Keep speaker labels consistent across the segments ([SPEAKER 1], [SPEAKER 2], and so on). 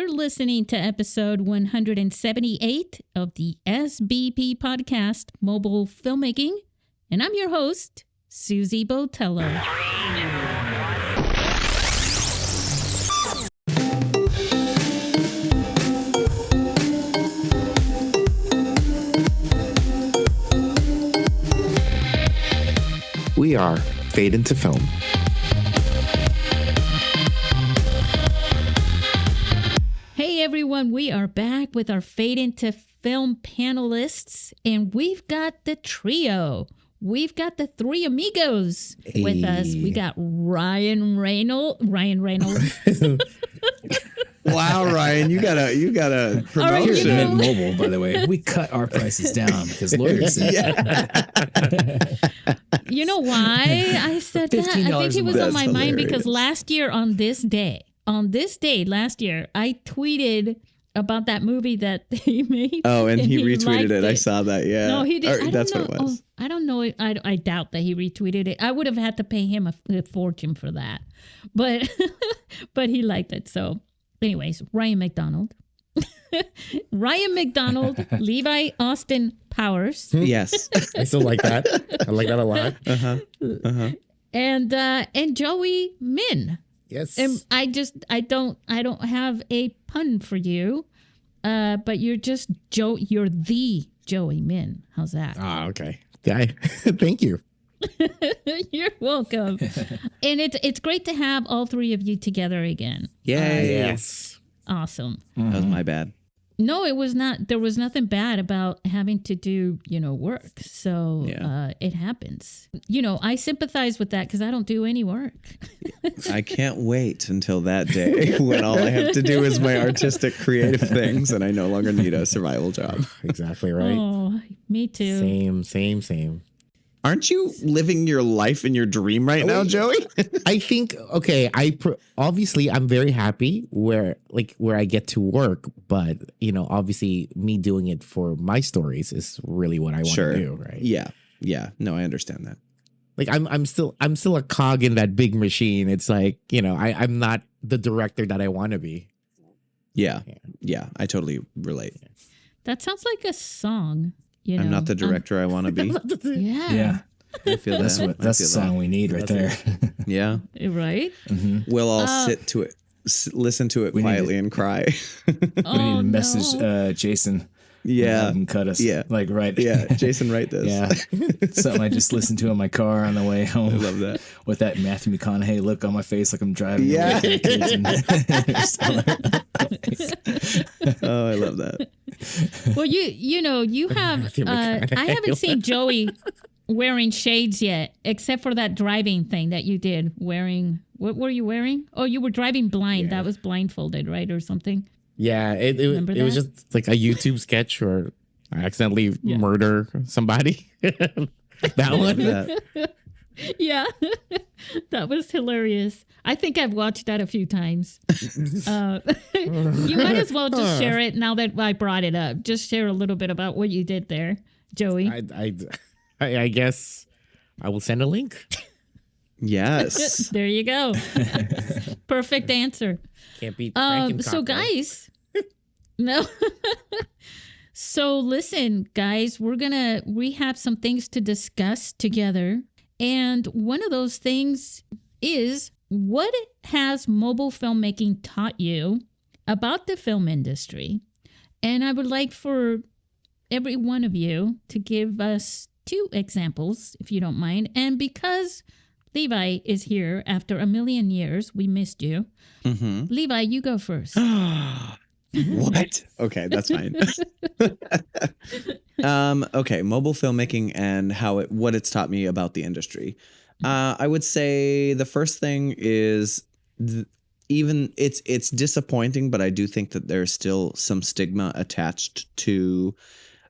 [SPEAKER 1] You're listening to episode 178 of the SBP Podcast Mobile Filmmaking, and I'm your host, Susie Botello.
[SPEAKER 2] We are Fade into Film.
[SPEAKER 1] Hey everyone, we are back with our Fade into Film panelists, and we've got the trio. We've got the three amigos with us. We got Ryan Reynolds.
[SPEAKER 3] Wow, Ryan, you gotta promote
[SPEAKER 1] right,
[SPEAKER 3] it.
[SPEAKER 4] Mint Mobile, by the way. We cut our prices down because lawyers said
[SPEAKER 1] You know why I said that? I think it was on my mind because last year on this day last year, I tweeted about that movie that they made.
[SPEAKER 3] Oh, and he retweeted
[SPEAKER 1] it.
[SPEAKER 3] I saw that. Yeah.
[SPEAKER 1] No, he did.
[SPEAKER 3] That's what it was.
[SPEAKER 1] I don't know. I doubt that he retweeted it. I would have had to pay him a fortune for that, but but he liked it. So, anyways, Ryan McDonald, Levi Austin Morris.
[SPEAKER 3] Yes.
[SPEAKER 2] I still like that. I like that a lot.
[SPEAKER 1] And Joey Min.
[SPEAKER 2] Yes.
[SPEAKER 1] And I don't have a pun for you, but you're just you're the Joey Min. How's that?
[SPEAKER 2] Ah, okay. Yeah, thank you.
[SPEAKER 1] You're welcome. And it's great to have all three of you together again.
[SPEAKER 3] Yay.
[SPEAKER 2] Yes.
[SPEAKER 1] Awesome.
[SPEAKER 3] That was my bad.
[SPEAKER 1] No, it was not. There was nothing bad about having to do, work. So it happens. I sympathize with that because I don't do any work.
[SPEAKER 3] I can't wait until that day when all I have to do is my artistic, creative things, and I no longer need a survival job.
[SPEAKER 2] Exactly right.
[SPEAKER 1] Oh, me too.
[SPEAKER 2] Same.
[SPEAKER 3] Aren't you living your life in your dream right now, Joey?
[SPEAKER 2] I think, okay, obviously I'm very happy where I get to work, but obviously me doing it for my stories is really what I want to do, right?
[SPEAKER 3] Yeah. No, I understand that.
[SPEAKER 2] Like I'm still a cog in that big machine. It's like, I'm not the director that I want to be.
[SPEAKER 3] Yeah, I totally relate.
[SPEAKER 1] That sounds like a song.
[SPEAKER 3] I'm not the director I want to be.
[SPEAKER 1] Yeah.
[SPEAKER 3] I feel
[SPEAKER 4] that's the song we need right there.
[SPEAKER 3] Yeah.
[SPEAKER 1] Right?
[SPEAKER 4] Mm-hmm.
[SPEAKER 3] We'll all sit to it, listen to it quietly and cry.
[SPEAKER 4] We need to message Jason.
[SPEAKER 3] Yeah.
[SPEAKER 4] Have him cut us.
[SPEAKER 3] Yeah.
[SPEAKER 4] Yeah.
[SPEAKER 3] Jason, write this.
[SPEAKER 4] Yeah. Something I just listened to in my car on the way home.
[SPEAKER 3] I love that.
[SPEAKER 4] With that Matthew McConaughey look on my face like I'm driving.
[SPEAKER 3] Yeah. Oh, I love that.
[SPEAKER 1] Well, you have. I haven't seen Joey wearing shades yet, except for that driving thing that you did. Wearing what were you wearing? Oh, you were driving blind.
[SPEAKER 2] Yeah.
[SPEAKER 1] That was blindfolded, right, or something?
[SPEAKER 2] Yeah, it was just like a YouTube sketch where I accidentally murder somebody. That one.
[SPEAKER 1] Yeah, that was hilarious. I think I've watched that a few times. You might as well just share it now that I brought it up. Just share a little bit about what you did there, Joey.
[SPEAKER 2] I guess I will send a link.
[SPEAKER 3] Yes.
[SPEAKER 1] There you go. Perfect answer.
[SPEAKER 2] Can't beat
[SPEAKER 1] so guys, no. So listen, guys, we have some things to discuss together. And one of those things is, what has mobile filmmaking taught you about the film industry? And I would like for every one of you to give us 2 examples, if you don't mind. And because Levi is here after a million years, we missed you. Mm-hmm. Levi, you go first.
[SPEAKER 3] What? Okay, that's fine. Okay, mobile filmmaking and what it's taught me about the industry. I would say the first thing is even it's disappointing, but I do think that there's still some stigma attached to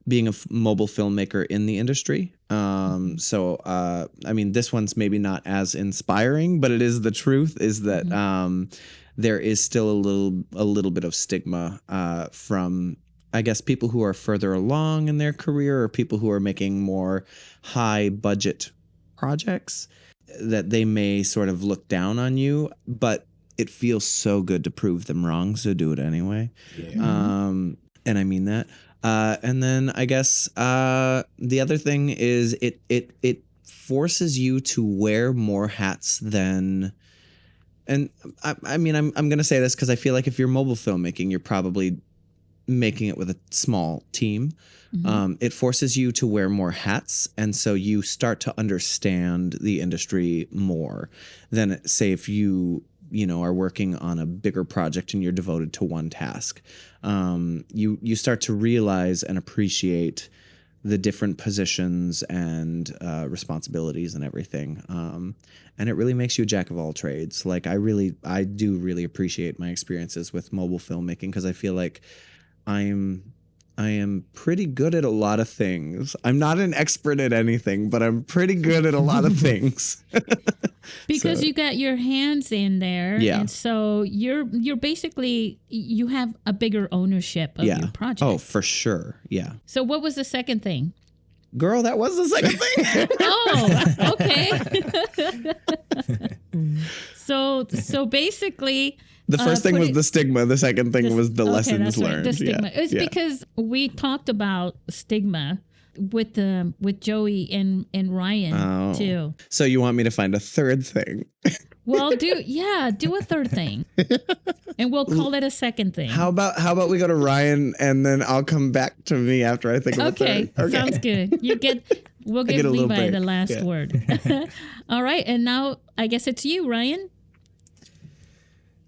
[SPEAKER 3] being a mobile filmmaker in the industry. So I mean, this one's maybe not as inspiring, but it is the truth. Is that there is still a little bit of stigma from, I guess, people who are further along in their career or people who are making more high budget projects, that they may sort of look down on you. But it feels so good to prove them wrong. So do it anyway.
[SPEAKER 2] Yeah.
[SPEAKER 3] And I mean that. And then I guess the other thing is it forces you to wear more hats than. And I mean, I'm going to say this because I feel like if you're mobile filmmaking, you're probably making it with a small team. It forces you to wear more hats. And so you start to understand the industry more than, say, if you are working on a bigger project and you're devoted to one task. You start to realize and appreciate the different positions and responsibilities and everything. And it really makes you a jack of all trades. Like I do really appreciate my experiences with mobile filmmaking because I feel like I am pretty good at a lot of things. I'm not an expert at anything, but I'm pretty good at a lot of things.
[SPEAKER 1] Because you got your hands in there.
[SPEAKER 3] Yeah.
[SPEAKER 1] And so you're basically, you have a bigger ownership of your project.
[SPEAKER 3] Oh, for sure. Yeah.
[SPEAKER 1] So what was the second thing?
[SPEAKER 3] Girl, that was the second thing.
[SPEAKER 1] Oh, okay. So basically,
[SPEAKER 3] The first thing was the stigma. The second thing was the lessons
[SPEAKER 1] that's right,
[SPEAKER 3] learned.
[SPEAKER 1] the stigma.
[SPEAKER 3] Yeah.
[SPEAKER 1] It's because we talked about stigma with Joey and Ryan too.
[SPEAKER 3] So you want me to find a third thing?
[SPEAKER 1] Well, do a third thing, and we'll call it a second thing.
[SPEAKER 3] How about we go to Ryan and then I'll come back to me after I think of a third. Okay,
[SPEAKER 1] sounds good. We'll give Levi the last word. All right, and now I guess it's you, Ryan.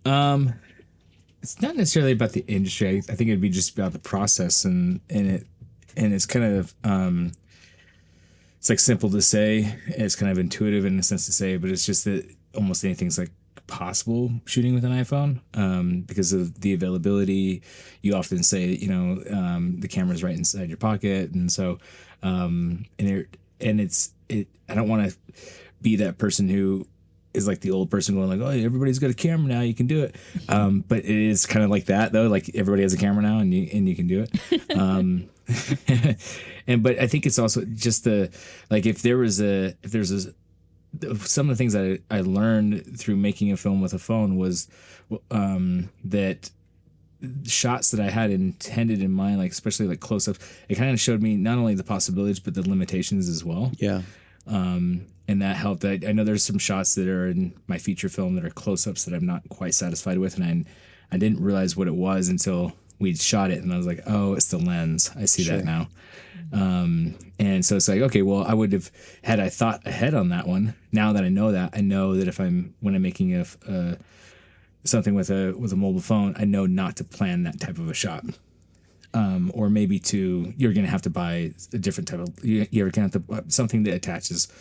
[SPEAKER 4] It's not necessarily about the industry. I think it'd be just about the process and it's kind of it's like simple to say. It's kind of intuitive in a sense to say, but it's just that almost anything's like possible shooting with an iPhone because of the availability. You often say, the camera's right inside your pocket, and so I don't want to be that person who is like the old person going like, oh, everybody's got a camera now, you can do it. But it is kind of like that though. Like everybody has a camera now and you can do it. But I think it's also just if there's some of the things that I learned through making a film with a phone was that shots that I had intended in mind, like especially like close up, it kind of showed me not only the possibilities, but the limitations as well.
[SPEAKER 3] Yeah.
[SPEAKER 4] And that helped. I know there's some shots that are in my feature film that are close-ups that I'm not quite satisfied with, and I didn't realize what it was until we'd shot it, and I was like, oh, it's the lens. I see that now. And so it's like, okay, well, I would have had I thought ahead on that one. Now that I know that if when I'm making something with a mobile phone, I know not to plan that type of a shot. Or maybe you're going to have to buy a different type of, you're going to have to something that attaches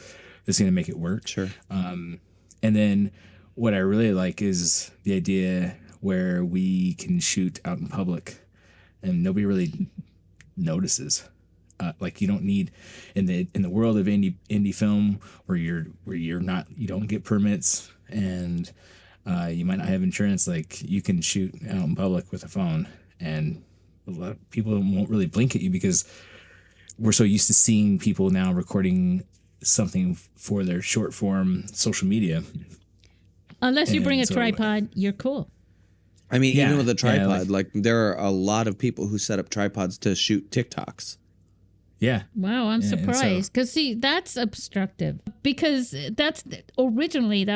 [SPEAKER 4] that's going to make it work.
[SPEAKER 3] Sure.
[SPEAKER 4] And then what I really like is the idea where we can shoot out in public and nobody really notices. Like you don't need in the world of indie film where you don't get permits and you might not have insurance. Like you can shoot out in public with a phone, and a lot of people won't really blink at you because we're so used to seeing people now recording something for their short form social media.
[SPEAKER 1] Unless you bring a tripod, you're cool.
[SPEAKER 3] I mean, even with a tripod, like there are a lot of people who set up tripods to shoot TikToks.
[SPEAKER 4] Yeah.
[SPEAKER 1] Wow, I'm surprised. Because, see, that's obstructive. Because that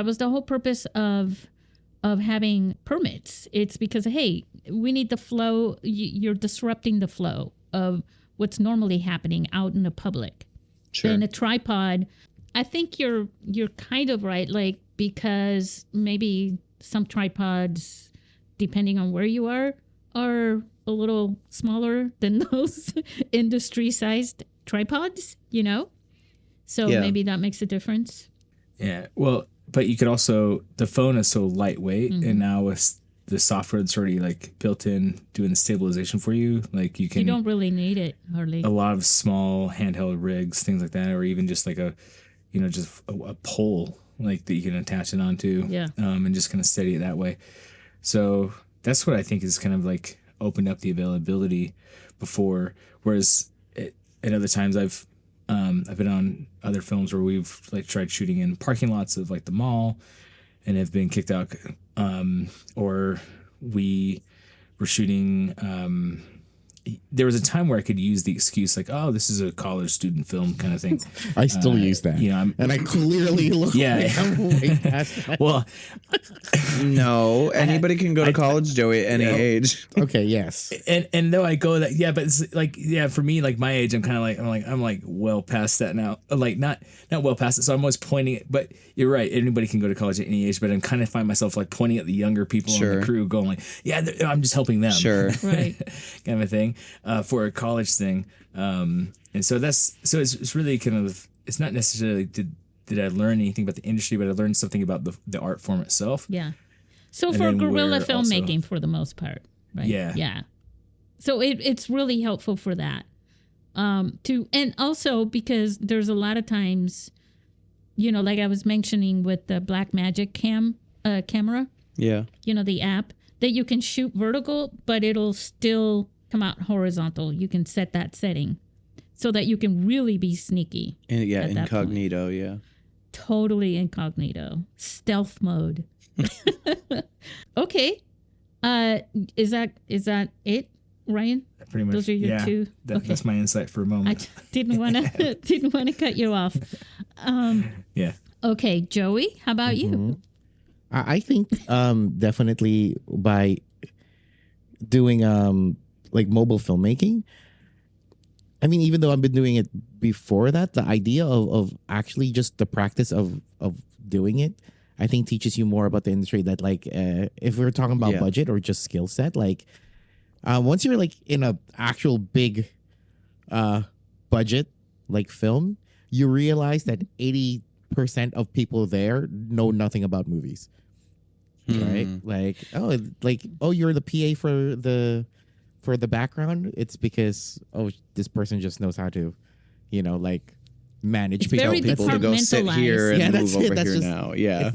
[SPEAKER 1] was the whole purpose of having permits. It's because, hey, we need the flow. You're disrupting the flow of what's normally happening out in the public.
[SPEAKER 3] Sure.
[SPEAKER 1] And a tripod, I think you're kind of right. Like, because maybe some tripods, depending on where you are a little smaller than those industry-sized tripods, So maybe that makes a difference.
[SPEAKER 4] Yeah. Well, but you could also, the phone is so lightweight, and now with the software that's already like built in doing the stabilization for you, like you
[SPEAKER 1] don't really need it hardly.
[SPEAKER 4] A lot of small handheld rigs, things like that, or even just like a pole like that you can attach it onto, and just kind of steady it that way. So that's what I think is kind of like opened up the availability before. Whereas at other times I've been on other films where we've like tried shooting in parking lots of like the mall, and have been kicked out, or we were shooting. There was a time where I could use the excuse like, "Oh, this is a college student film," kind of thing.
[SPEAKER 2] I still use that. And I clearly look.
[SPEAKER 4] Yeah.
[SPEAKER 2] way past that.
[SPEAKER 4] Well,
[SPEAKER 3] No, anybody can go to college, Joey, at any age.
[SPEAKER 2] Okay. Yes.
[SPEAKER 4] and though I go that, but it's like, for me, like my age, I'm kind of I'm like well past that now. Like not well past it. So I'm always pointing it, but you're right. Anybody can go to college at any age, but I'm kind of find myself like pointing at the younger people on the crew, going like, I'm just helping them.
[SPEAKER 3] Sure.
[SPEAKER 1] Right.
[SPEAKER 4] Kind of a thing, for a college thing. And so it's really kind of, it's not necessarily did I learn anything about the industry, but I learned something about the art form itself.
[SPEAKER 1] Yeah. So
[SPEAKER 4] And
[SPEAKER 1] for
[SPEAKER 4] then
[SPEAKER 1] guerrilla
[SPEAKER 4] we're
[SPEAKER 1] filmmaking,
[SPEAKER 4] also-
[SPEAKER 1] for the most part, right?
[SPEAKER 4] Yeah.
[SPEAKER 1] Yeah. So it's really helpful for that. And also because there's a lot of times, like I was mentioning with the Blackmagic camera,
[SPEAKER 3] Yeah.
[SPEAKER 1] the app, that you can shoot vertical, but it'll still come out horizontal. You can set that setting so that you can really be sneaky.
[SPEAKER 3] Yeah,
[SPEAKER 1] at that
[SPEAKER 3] incognito, yeah.
[SPEAKER 1] Totally incognito. Stealth mode. Okay. Is that it, Ryan?
[SPEAKER 4] Pretty much.
[SPEAKER 1] Those are your two. Okay.
[SPEAKER 4] That's my insight for a
[SPEAKER 1] I
[SPEAKER 4] moment.
[SPEAKER 1] didn't want to cut you off.
[SPEAKER 4] Yeah.
[SPEAKER 1] Okay, Joey, how about you?
[SPEAKER 2] I think definitely by doing like mobile filmmaking. I mean, even though I've been doing it before that, the idea of actually just the practice of doing it, I think teaches you more about the industry. That like if we're talking about budget or just skill set, like once you're like in a actual big budget like film, you realize that 80% of people there know nothing about movies. Right? Like, oh, you're the PA for the background. It's because this person just knows how to, like manage
[SPEAKER 1] It's
[SPEAKER 2] people.
[SPEAKER 1] very
[SPEAKER 3] People to go sit here and move over here now. Yeah.
[SPEAKER 2] It's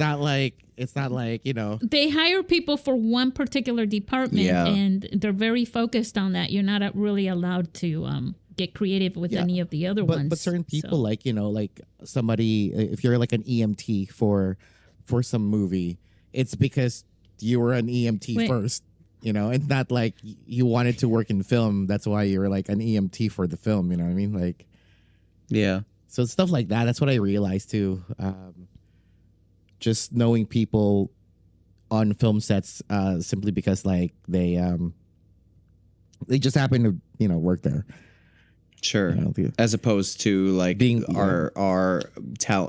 [SPEAKER 2] not like
[SPEAKER 1] They hire people for one particular department,
[SPEAKER 3] Yeah.
[SPEAKER 1] and they're very focused on that. You're not really allowed to get creative with any of the other ones.
[SPEAKER 2] But certain people,
[SPEAKER 1] So-
[SPEAKER 2] like somebody, if you're like an EMT for some movie, it's because you were an EMT first. It's not like you wanted to work in film. That's why you were like an EMT for the film. You know what I mean? Like,
[SPEAKER 3] Yeah.
[SPEAKER 2] so stuff like that. That's what I realized too. Just knowing people on film sets, simply because like they just happen to work there.
[SPEAKER 3] Sure.
[SPEAKER 2] You know,
[SPEAKER 3] As opposed to like
[SPEAKER 2] Being-
[SPEAKER 3] are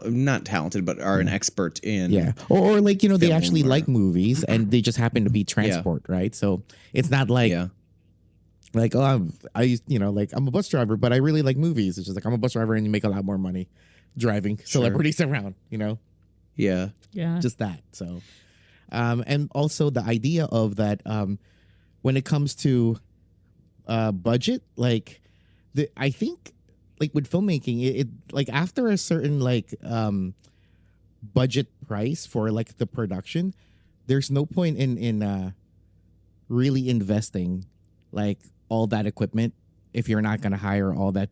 [SPEAKER 3] not talented, but are an expert in.
[SPEAKER 2] Yeah. Or like, they
[SPEAKER 3] Film
[SPEAKER 2] actually
[SPEAKER 3] or-
[SPEAKER 2] like movies and they just happen to be transport, right? So it's not like, like, oh, I'm a bus driver, but I really like movies. It's just like, I'm a bus driver and you make a lot more money driving celebrities around,
[SPEAKER 3] Yeah.
[SPEAKER 1] yeah.
[SPEAKER 2] just that. So, and also the idea of that, when it comes to budget, like, I think like with filmmaking, it like after a certain like budget price for like the production, there's no point in really investing like all that equipment if you're not gonna hire all that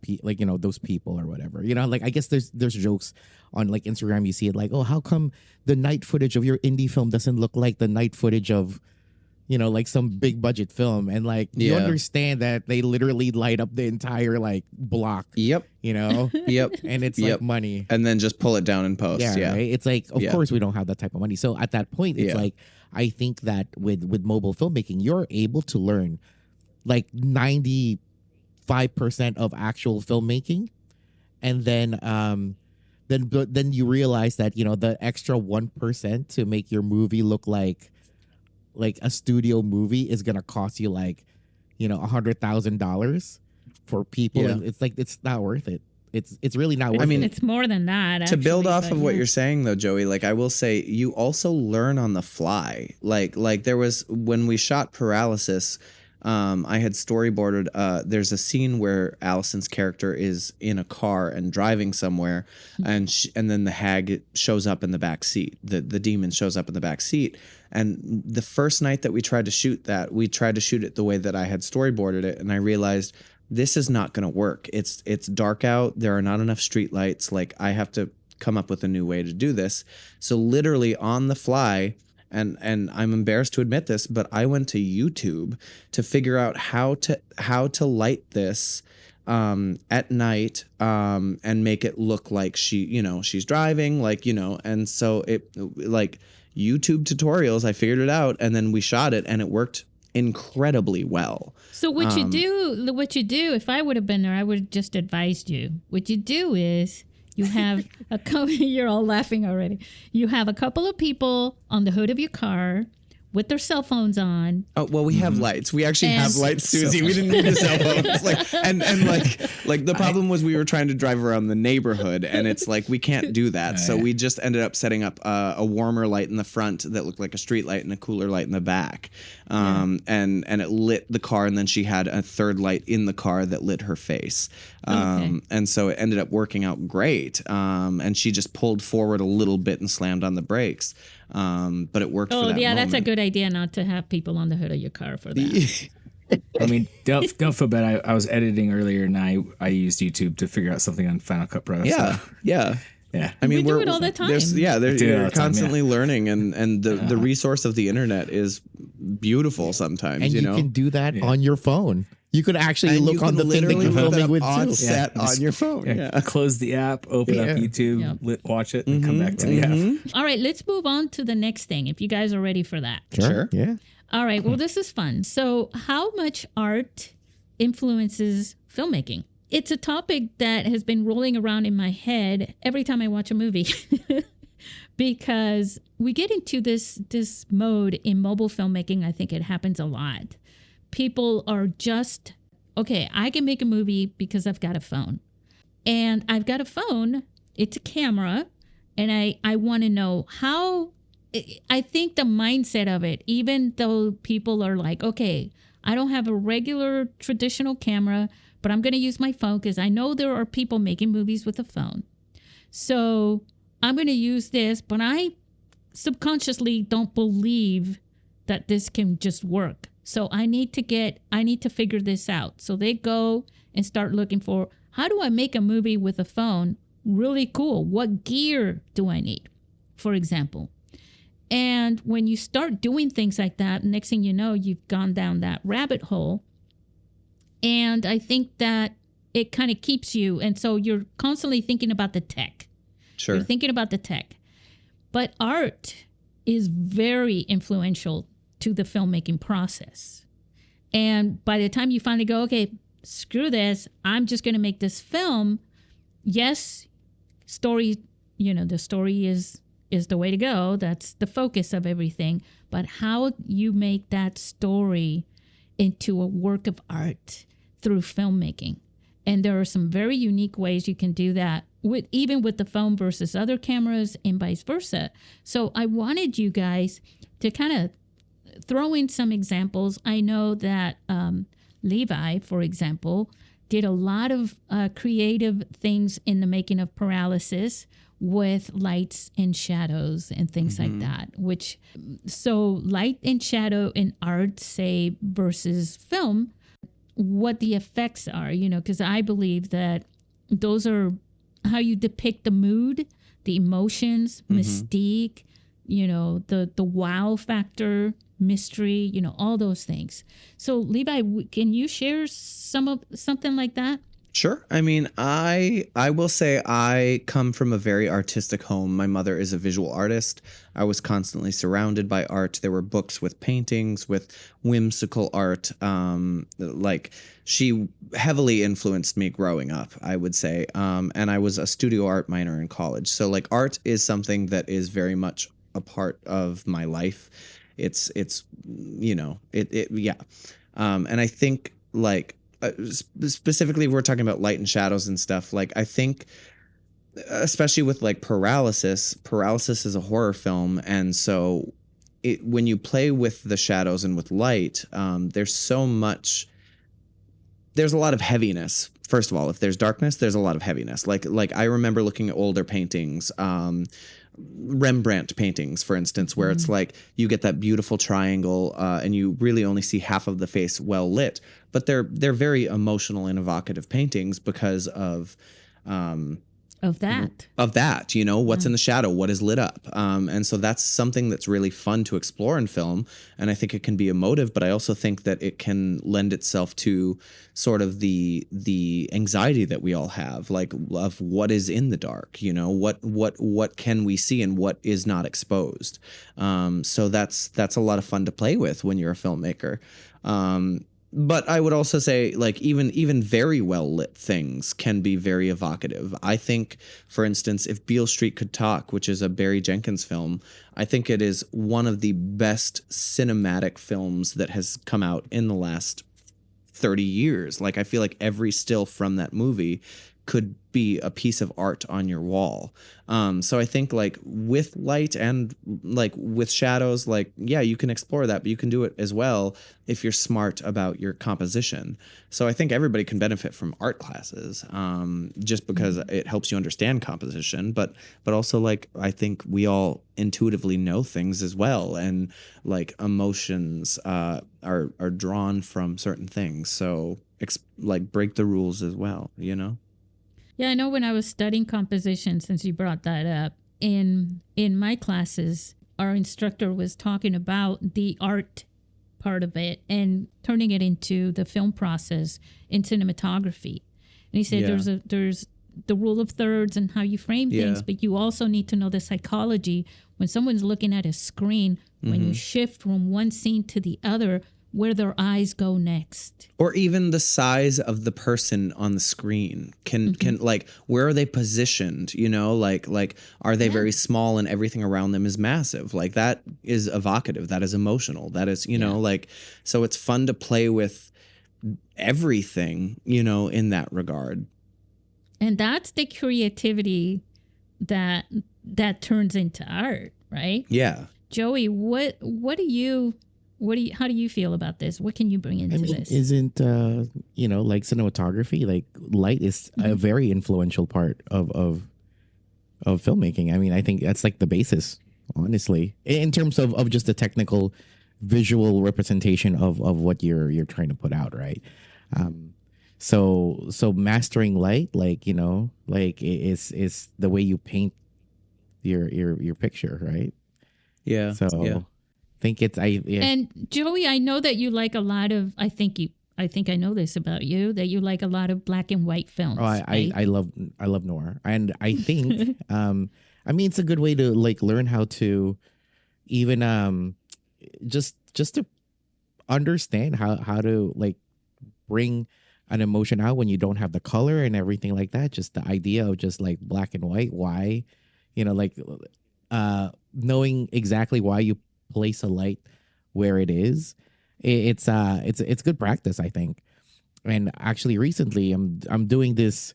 [SPEAKER 2] those people or whatever. Like I guess there's jokes on like Instagram. You see it like, oh, how come the night footage of your indie film doesn't look like the night footage of like some big budget film, and like you understand that they literally light up the entire like block.
[SPEAKER 3] Yep. Yep.
[SPEAKER 2] And it's like money.
[SPEAKER 3] And then just pull it down in post. Yeah.
[SPEAKER 2] Right? It's like, of course we don't have that type of money. So at that point, it's like, I think that with mobile filmmaking, you're able to learn like 95% of actual filmmaking, and then you realize that the extra 1% to make your movie look like a studio movie is gonna cost you like $100,000 for people, and it's like it's not worth it. It's really not worth it.
[SPEAKER 1] It's more than that.
[SPEAKER 3] To build
[SPEAKER 1] actually,
[SPEAKER 3] off
[SPEAKER 1] but
[SPEAKER 3] of what
[SPEAKER 1] yeah.
[SPEAKER 3] you're saying though, Joey, like I will say you also learn on the fly. Like there was when we shot Paralysis, I had storyboarded there's a scene where Allison's character is in a car and driving somewhere, and then the hag shows up in the back seat. The demon shows up in the back seat. And the first night that we tried to shoot that, we tried to shoot it the way that I had storyboarded it, and I realized this is not going to work. It's dark out. There are not enough street lights. Like I have to come up with a new way to do this. So literally on the fly, and I'm embarrassed to admit this, but I went to YouTube to figure out how to light this at night and make it look like she's driving, and so it like YouTube tutorials, I figured it out, and then we shot it, and it worked incredibly well.
[SPEAKER 1] So what you do, if I would have been there, I would have just advised you. What you do is you have a couple, you're all laughing already. You have a couple of people on the hood of your car with their cell phones on.
[SPEAKER 3] Oh, well, we have lights. We actually have lights, Susie. We didn't need a cell phone. It's like the problem was we were trying to drive around the neighborhood, and it's like we can't do that. So we just ended up setting up a warmer light in the front that looked like a street light and a cooler light in the back. And it lit the car, and then she had a third light in the car that lit her face. And so it ended up working out great. And she just pulled forward a little bit and slammed on the brakes. But it worked for that moment.
[SPEAKER 1] That's a good idea not to have people on the hood of your car for that.
[SPEAKER 4] I mean, don't feel bad. I was editing earlier, and I used YouTube to figure out something on Final Cut Pro.
[SPEAKER 3] Yeah. I mean,
[SPEAKER 1] we do it all the time.
[SPEAKER 3] You're constantly learning, and the resource of the internet is beautiful sometimes.
[SPEAKER 2] And you can do that on your phone. You could actually look on the thing that you're filming with
[SPEAKER 3] on
[SPEAKER 2] too.
[SPEAKER 3] set on your phone.
[SPEAKER 4] Close the app, open up YouTube, watch it, and come back to the app.
[SPEAKER 1] All right, let's move on to the next thing, if you guys are ready for that.
[SPEAKER 2] Sure. Yeah.
[SPEAKER 1] All right, well, this is fun. So how much art influences filmmaking? It's a topic that has been rolling around in my head every time I watch a movie. Because we get into this mode in mobile filmmaking. I think it happens a lot. People are just, okay, I can make a movie because I've got a phone. And I've got a phone, it's a camera, and I want to know how, I think the mindset of it, even though people are like, okay, I don't have a regular traditional camera, but I'm going to use my phone because I know there are people making movies with a phone. So I'm going to use this, but I subconsciously don't believe that this can just work. So I need to figure this out. So they go and start looking for, how do I make a movie with a phone really cool? What gear do I need, for example? And when you start doing things like that, next thing you know, you've gone down that rabbit hole. And I think that it kind of keeps you. And so you're constantly thinking about the tech.
[SPEAKER 3] Sure.
[SPEAKER 1] You're thinking about the tech. But art is very influential to the filmmaking process. And by the time you finally go, okay, screw this, I'm just going to make this film. Yes, story, the story is the way to go. That's the focus of everything. But how you make that story into a work of art through filmmaking. And there are some very unique ways you can do that, even with the phone versus other cameras and vice versa. So I wanted you guys to kind of throw in some examples. I know that Levi, for example, did a lot of creative things in the making of Paralysis with lights and shadows and things like that, so light and shadow in art, say, versus film, what the effects are, because I believe that those are how you depict the mood, the emotions, mystique, the wow factor, mystery, all those things. So Levi, can you share something like that?
[SPEAKER 3] Sure. I mean, I will say I come from a very artistic home. My mother is a visual artist. I was constantly surrounded by art. There were books with paintings, with whimsical art. She heavily influenced me growing up, I would say. And I was a studio art minor in college. So art is something that is very much a part of my life. It's and I think specifically, we're talking about light and shadows and stuff. I think, especially with Paralysis is a horror film. And so when you play with the shadows and with light, there's a lot of heaviness. First of all, if there's darkness, there's a lot of heaviness. I remember looking at older paintings, Rembrandt paintings, for instance, where it's you get that beautiful triangle and you really only see half of the face well lit, but they're very emotional and evocative paintings because of
[SPEAKER 1] of that.
[SPEAKER 3] You know, what's in the shadow, what is lit up. And so that's something that's really fun to explore in film. And I think it can be emotive, but I also think that it can lend itself to sort of the anxiety that we all have, like of what is in the dark, you know, what can we see and what is not exposed. So that's a lot of fun to play with when you're a filmmaker. But I would also say, like, even very well lit things can be very evocative. I think, for instance, if Beale Street Could Talk, which is a Barry Jenkins film, I think it is one of the best cinematic films that has come out in the last 30 years. Like, I feel like every still from that movie could be a piece of art on your wall. So I think, like, with light and like with shadows, like, yeah, you can explore that, but you can do it as well if you're smart about your composition. So I think everybody can benefit from art classes, just because it helps you understand composition, but also, like, I think we all intuitively know things as well, and like emotions are drawn from certain things. So like break the rules as well, you know?
[SPEAKER 1] Yeah, I know when I was studying composition, since you brought that up, in my classes, our instructor was talking about the art part of it and turning it into the film process in cinematography. And he said there's the rule of thirds and how you frame things, but you also need to know the psychology when someone's looking at a screen, when you shift from one scene to the other, where their eyes go next.
[SPEAKER 3] Or even the size of the person on the screen can like, where are they positioned, you know, like are they very small and everything around them is massive? Like, that is evocative, that is emotional, that is, you know, like, so it's fun to play with everything, you know, in that regard.
[SPEAKER 1] And that's the creativity that turns into art, right?
[SPEAKER 3] Yeah.
[SPEAKER 1] Joey, how do you feel about this? What can you bring into this?
[SPEAKER 2] Isn't you know, like cinematography, like light is a very influential part of filmmaking. I mean, I think that's like the basis, honestly, in terms of just the technical visual representation of what you're trying to put out, right? So mastering light, like, you know, like is the way you paint your picture, right?
[SPEAKER 3] Yeah.
[SPEAKER 2] So I think it's
[SPEAKER 1] And Joey, I know that you like a lot of. I think I know this about you, that you like a lot of black and white films.
[SPEAKER 2] Oh, I love noir, and I think I mean, it's a good way to like learn how to even just to understand how to like bring an emotion out when you don't have the color and everything like that. Just the idea of just like black and white. Why, you know, like knowing exactly why you place a light where it is. It's good practice, I think. And actually, recently, I'm doing this.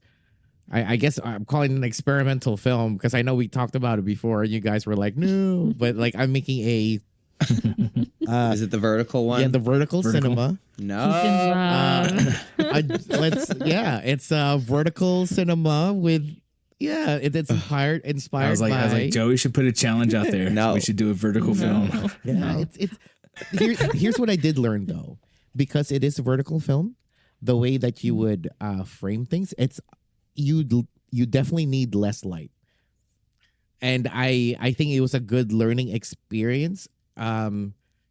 [SPEAKER 2] I guess I'm calling it an experimental film because I know we talked about it before, and you guys were like, "No," but like I'm making a.
[SPEAKER 3] Is it the vertical one?
[SPEAKER 2] Yeah, the vertical cinema.
[SPEAKER 3] No.
[SPEAKER 2] It's a vertical cinema with. Yeah, it's inspired
[SPEAKER 4] I was
[SPEAKER 2] by.
[SPEAKER 4] like, Joey should put a challenge out there.
[SPEAKER 3] No.
[SPEAKER 4] We should do a vertical film.
[SPEAKER 2] Yeah, here's what I did learn though, because it is a vertical film. The way that you would frame things, you definitely need less light, and I think it was a good learning experience.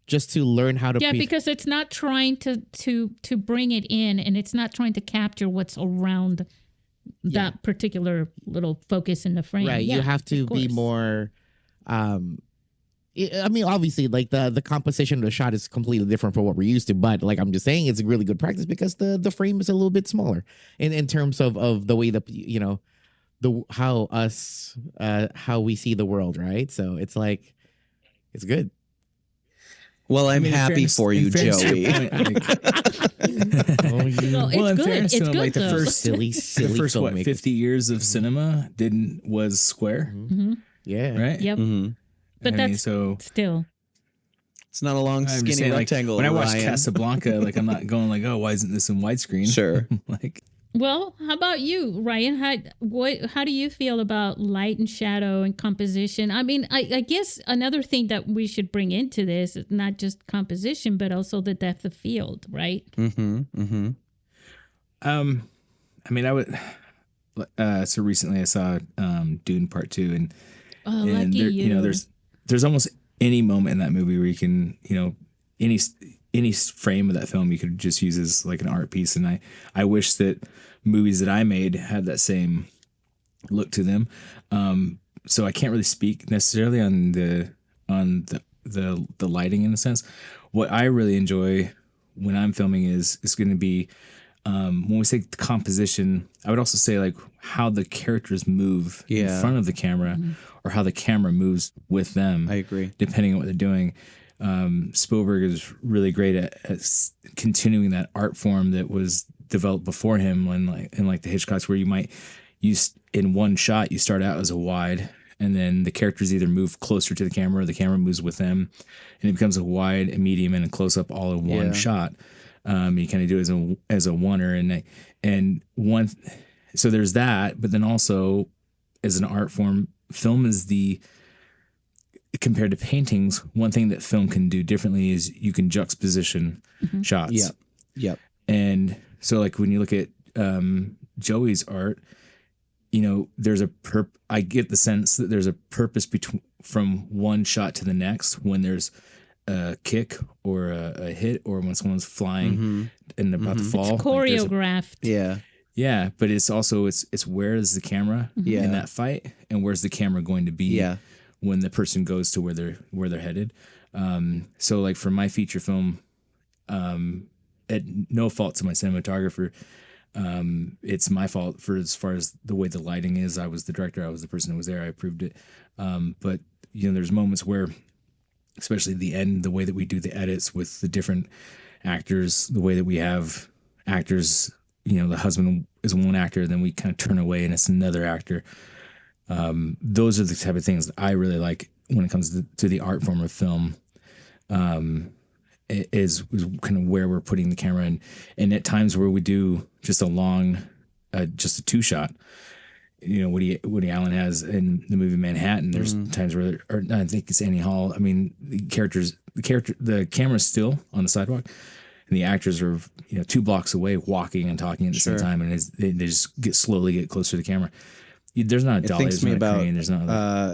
[SPEAKER 2] Just to learn how to
[SPEAKER 1] because it's not trying to bring it in, and it's not trying to capture what's around that particular little focus in the frame.
[SPEAKER 2] Right. You have to be more I mean, obviously, like the composition of the shot is completely different from what we're used to, but like I'm just saying, it's a really good practice because the frame is a little bit smaller in terms of the way that, you know, how we see the world, right? So it's like it's good.
[SPEAKER 3] Well, I'm happy for you, Joey.
[SPEAKER 1] It's good. It's good.
[SPEAKER 4] Like the first
[SPEAKER 2] silly
[SPEAKER 4] what 50 years of cinema was square.
[SPEAKER 1] Mm-hmm.
[SPEAKER 2] Yeah.
[SPEAKER 4] Right.
[SPEAKER 1] Yep.
[SPEAKER 3] Mm-hmm.
[SPEAKER 1] But still.
[SPEAKER 3] It's not a long, skinny
[SPEAKER 4] saying,
[SPEAKER 3] rectangle.
[SPEAKER 4] Like, when I watch
[SPEAKER 3] Ryan.
[SPEAKER 4] Casablanca, like I'm not going like, oh, why isn't this in widescreen?
[SPEAKER 3] Sure.
[SPEAKER 4] Like,
[SPEAKER 1] well, how about you, Ryan? How do you feel about light and shadow and composition? I mean, I guess another thing that we should bring into this is not just composition, but also the depth of field, right?
[SPEAKER 3] Mm-hmm. Mm-hmm.
[SPEAKER 4] I mean, So recently I saw Dune Part 2, and
[SPEAKER 1] Oh,
[SPEAKER 4] and
[SPEAKER 1] lucky
[SPEAKER 4] there,
[SPEAKER 1] you.
[SPEAKER 4] there's almost any moment in that movie where you can, any frame of that film you could just use as like an art piece. And I wish that movies that I made had that same look to them. So I can't really speak necessarily on the lighting in a sense. What I really enjoy when I'm filming is going to be when we say the composition. I would also say like how the characters move in front of the camera, or how the camera moves with them.
[SPEAKER 3] I agree.
[SPEAKER 4] Depending on what they're doing. Spielberg is really great at continuing that art form that was developed before him, when like the Hitchcocks, where you might use in one shot, you start out as a wide, and then the characters either move closer to the camera or the camera moves with them, and it becomes a wide, a medium, and a close up all in one shot. You kind of do it as a oneer, and one. So there's that, but then also as an art form, film is compared to paintings, one thing that film can do differently is you can juxtaposition shots.
[SPEAKER 3] Yep.
[SPEAKER 4] And so like when you look at Joey's art, there's I get the sense that there's a purpose from one shot to the next, when there's a kick or a hit, or when someone's flying and about to fall.
[SPEAKER 1] It's choreographed.
[SPEAKER 4] Yeah, but it's also it's where is the camera in that fight, and where's the camera going to be when the person goes to where they're headed. So like for my feature film, at no fault to my cinematographer, it's my fault for as far as the way the lighting is. I was the director, I was the person who was there, I approved it. But there's moments where, especially the end, the way that we do the edits with the different actors, the way that we have actors, the husband is one actor, then we kind of turn away and it's another actor. Those are the type of things that I really like when it comes to the art form of film. Is kind of where we're putting the camera in, and at times where we do just just a two shot. Woody Allen has in the movie Manhattan. There's times where, or I think it's Annie Hall. I mean, the camera's still on the sidewalk, and the actors are 2 blocks away, walking and talking at the same time, and they just slowly get closer to the camera. There's not a dolly. There's not a crane. There's not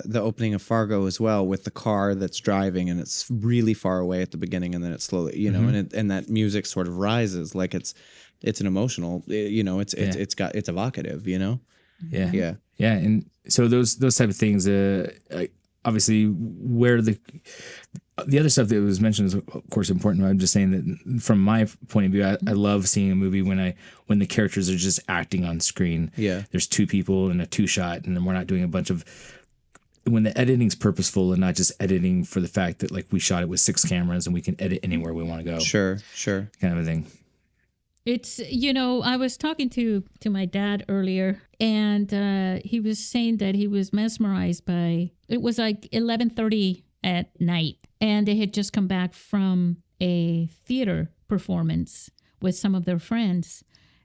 [SPEAKER 3] the opening of Fargo as well, with the car that's driving and it's really far away at the beginning, and then it's slowly, and that music sort of rises, like it's an emotional, it's evocative,
[SPEAKER 4] Yeah. And so those type of things, obviously where the other stuff that was mentioned is of course important. I'm just saying that from my point of view, I love seeing a movie when the characters are just acting on screen.
[SPEAKER 3] Yeah.
[SPEAKER 4] There's 2 people in a 2-shot, and then we're not doing a bunch of, when the editing's purposeful and not just editing for the fact that like we shot it with 6 cameras and we can edit anywhere we want to go.
[SPEAKER 3] Sure.
[SPEAKER 4] Kind of a thing.
[SPEAKER 1] It's, I was talking to my dad earlier, and he was saying that he was mesmerized by, it was like 11:30 at night, and they had just come back from a theater performance with some of their friends.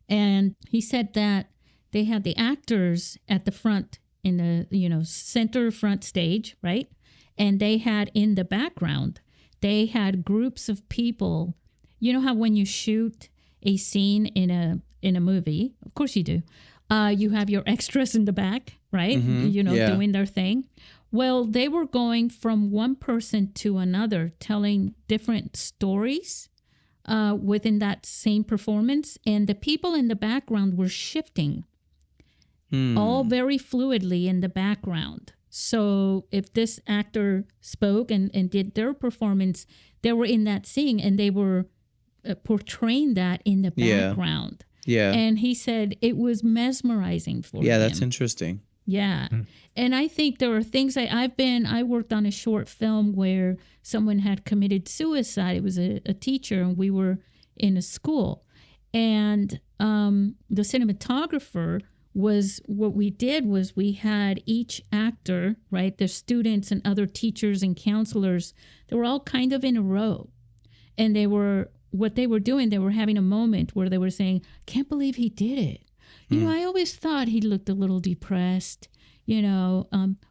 [SPEAKER 1] And he said that they had the actors at the front in the, center front stage, right? And they had in the background, they had groups of people. You know how when you shoot a scene in a movie, of course you do, you have your extras in the back, right? Doing their thing. Well, they were going from one person to another, telling different stories within that same performance. And the people in the background were shifting all very fluidly in the background. So if this actor spoke and did their performance, they were in that scene and they were portraying that in the background.
[SPEAKER 3] Yeah.
[SPEAKER 1] And he said it was mesmerizing for him.
[SPEAKER 3] Yeah, that's interesting.
[SPEAKER 1] Yeah. And I think there are things I worked on a short film where someone had committed suicide. It was a teacher, and we were in a school. And the cinematographer what we did was we had each actor, right, the students and other teachers and counselors, they were all kind of in a row. And what they were doing, they were having a moment where they were saying, can't believe he did it. I always thought he looked a little depressed. Oh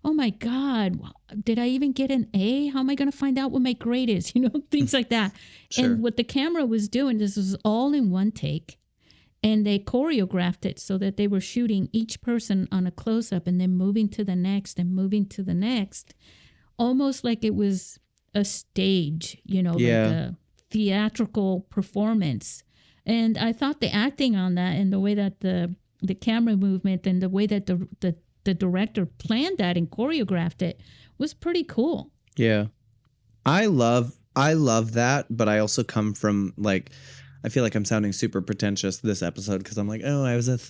[SPEAKER 1] my God, did I even get an A? How am I going to find out what my grade is? Things like that.
[SPEAKER 3] Sure.
[SPEAKER 1] And what the camera was doing, this was all in one take. And they choreographed it so that they were shooting each person on a close-up and then moving to the next and moving to the next, almost like it was a stage, like a theatrical performance. And I thought the acting on that and the way that the camera movement and the way that the director planned that and choreographed it was pretty cool.
[SPEAKER 3] Yeah. I love that, but I also come from I feel like I'm sounding super pretentious this episode because I'm like, oh, I was a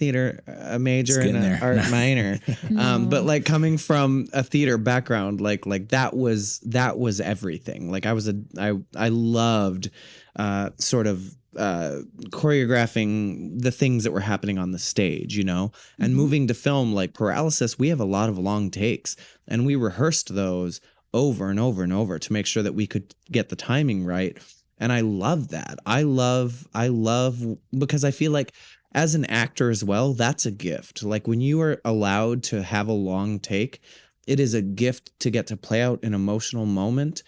[SPEAKER 3] major and an art minor.
[SPEAKER 1] No.
[SPEAKER 3] But coming from a theater background, like that was everything. I loved sort of choreographing the things that were happening on the stage, and moving to film. Like Paralysis, we have a lot of long takes, and we rehearsed those over and over and over to make sure that we could get the timing right. And I love that. I love because I feel like as an actor as well, that's a gift. Like when you are allowed to have a long take, it is a gift to get to play out an emotional moment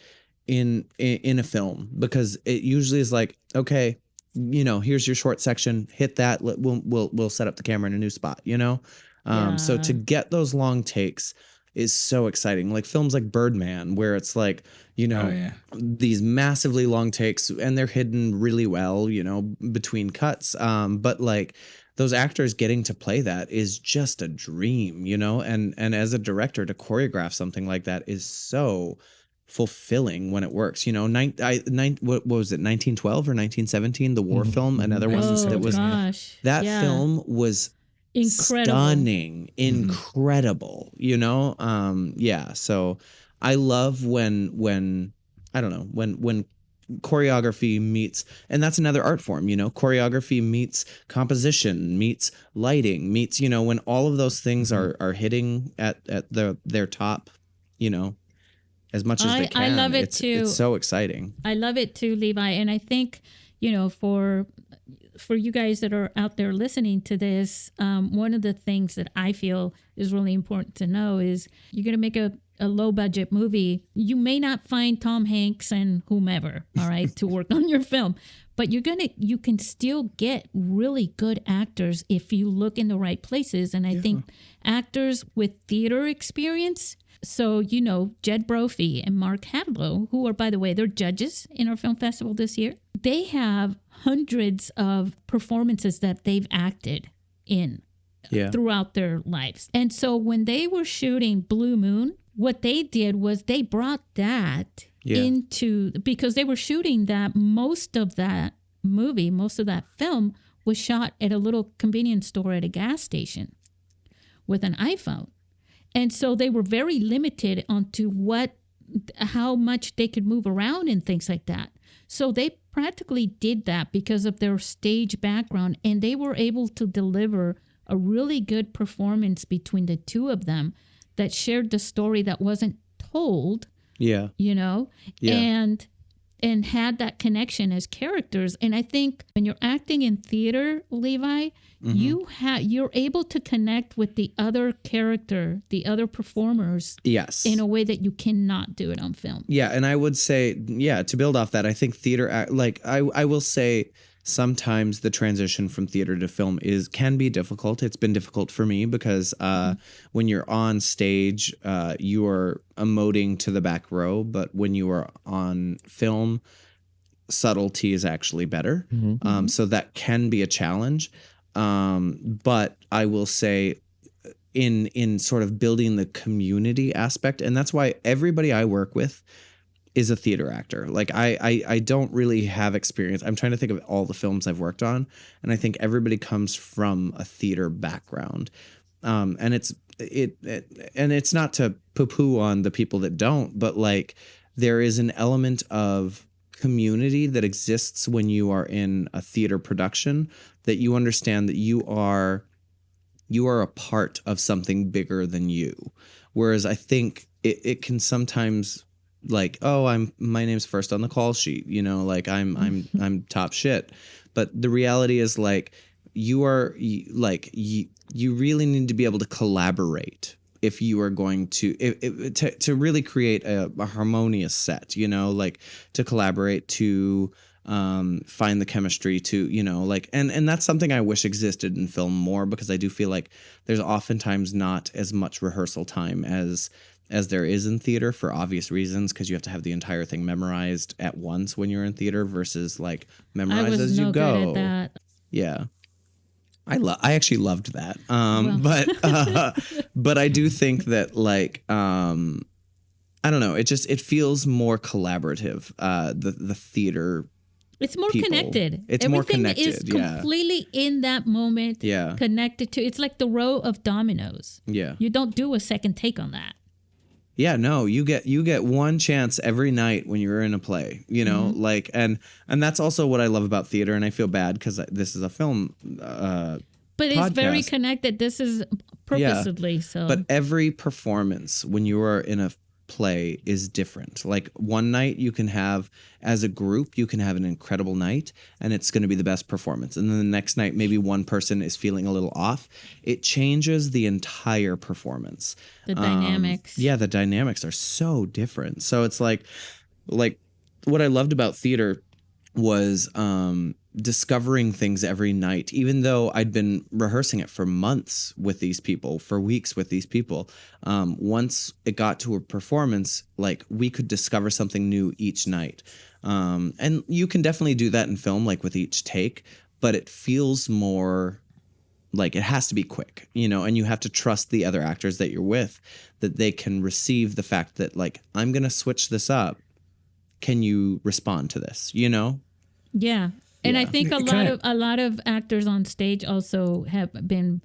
[SPEAKER 3] in a film, because it usually is like, okay, here's your short section, hit that. We'll set up the camera in a new spot, So to get those long takes is so exciting. Like films like Birdman, where it's like, these massively long takes and they're hidden really well, between cuts. But like those actors getting to play that is just a dream, and as a director to choreograph something like that is so fulfilling when it works. What was it, 1912 or 1917, the war film, another one that was film was
[SPEAKER 1] incredible,
[SPEAKER 3] stunning, incredible, so I love when choreography meets, and that's another art form, choreography meets composition, meets lighting, meets, when all of those things are hitting at their top, as much as they can.
[SPEAKER 1] I love it too.
[SPEAKER 3] It's so exciting.
[SPEAKER 1] I love it too, Levi. And I think, for you guys that are out there listening to this, one of the things that I feel is really important to know is you're going to make a low budget movie. You may not find Tom Hanks and whomever, all right, to work on your film, but you can still get really good actors if you look in the right places. And I think actors with theater experience, so, Jed Brophy and Mark Hadlow, who are, by the way, they're judges in our film festival this year. They have hundreds of performances that they've acted in throughout their lives. And so when they were shooting Blue Moon, what they did was they brought that into, because they were shooting that, most of that film was shot at a little convenience store at a gas station with an iPhone. And so they were very limited onto how much they could move around and things like that. So they practically did that because of their stage background, and they were able to deliver a really good performance between the two of them that shared the story that wasn't told.
[SPEAKER 3] Yeah.
[SPEAKER 1] And had that connection as characters. And I think when you're acting in theater, Levi, you're able to connect with the other character, the other performers, in a way that you cannot do it on film.
[SPEAKER 3] Yeah, and I would say, to build off that, I think theater, I will say sometimes the transition from theater to film can be difficult. It's been difficult for me because when you're on stage, you are emoting to the back row, but when you are on film, subtlety is actually better. So that can be a challenge. But I will say in sort of building the community aspect, and that's why everybody I work with is a theater actor. Like I don't really have experience. I'm trying to think of all the films I've worked on, and I think everybody comes from a theater background. And it's not to poo-poo on the people that don't, but like there is an element of community that exists when you are in a theater production, that you understand that you are a part of something bigger than you. Whereas I think it can sometimes, like, oh, my name's first on the call sheet, like I'm top shit. But the reality is, like, you really need to be able to collaborate if you are going to really create a harmonious set, like to collaborate, to find the chemistry to, like, and that's something I wish existed in film more, because I do feel like there's oftentimes not as much rehearsal time as there is in theater, for obvious reasons, because you have to have the entire thing memorized at once when you're in theater versus like memorize as you go.
[SPEAKER 1] Good at that.
[SPEAKER 3] Yeah. I actually loved that. But I do think that, like, I don't know, it feels more collaborative. The theater,
[SPEAKER 1] it's more
[SPEAKER 3] people.
[SPEAKER 1] Connected.
[SPEAKER 3] It's
[SPEAKER 1] Everything
[SPEAKER 3] more connected.
[SPEAKER 1] is completely in that moment.
[SPEAKER 3] Yeah.
[SPEAKER 1] Connected to. It's like the row of dominoes.
[SPEAKER 3] Yeah.
[SPEAKER 1] You don't do a second take on that.
[SPEAKER 3] Yeah, no, you get one chance every night when you're in a play, like, and that's also what I love about theater. And I feel bad because this is a film,
[SPEAKER 1] but it's
[SPEAKER 3] podcast.
[SPEAKER 1] very connected. This is purposely so.
[SPEAKER 3] But every performance when you are in a play is different. Like, one night you can have, as a group, you can have an incredible night and it's going to be the best performance. And then the next night, maybe one person is feeling a little off. It changes the entire performance.
[SPEAKER 1] The dynamics.
[SPEAKER 3] Yeah, the dynamics are so different. So it's like what I loved about theater was discovering things every night, even though I'd been rehearsing it for months with these people, for weeks with these people. Once it got to a performance, like, we could discover something new each night. And you can definitely do that in film, like with each take, but it feels more like it has to be quick, and you have to trust the other actors that you're with, that they can receive the fact that, like, I'm going to switch this up. Can you respond to this?
[SPEAKER 1] Yeah. And I think a lot of actors on stage also have been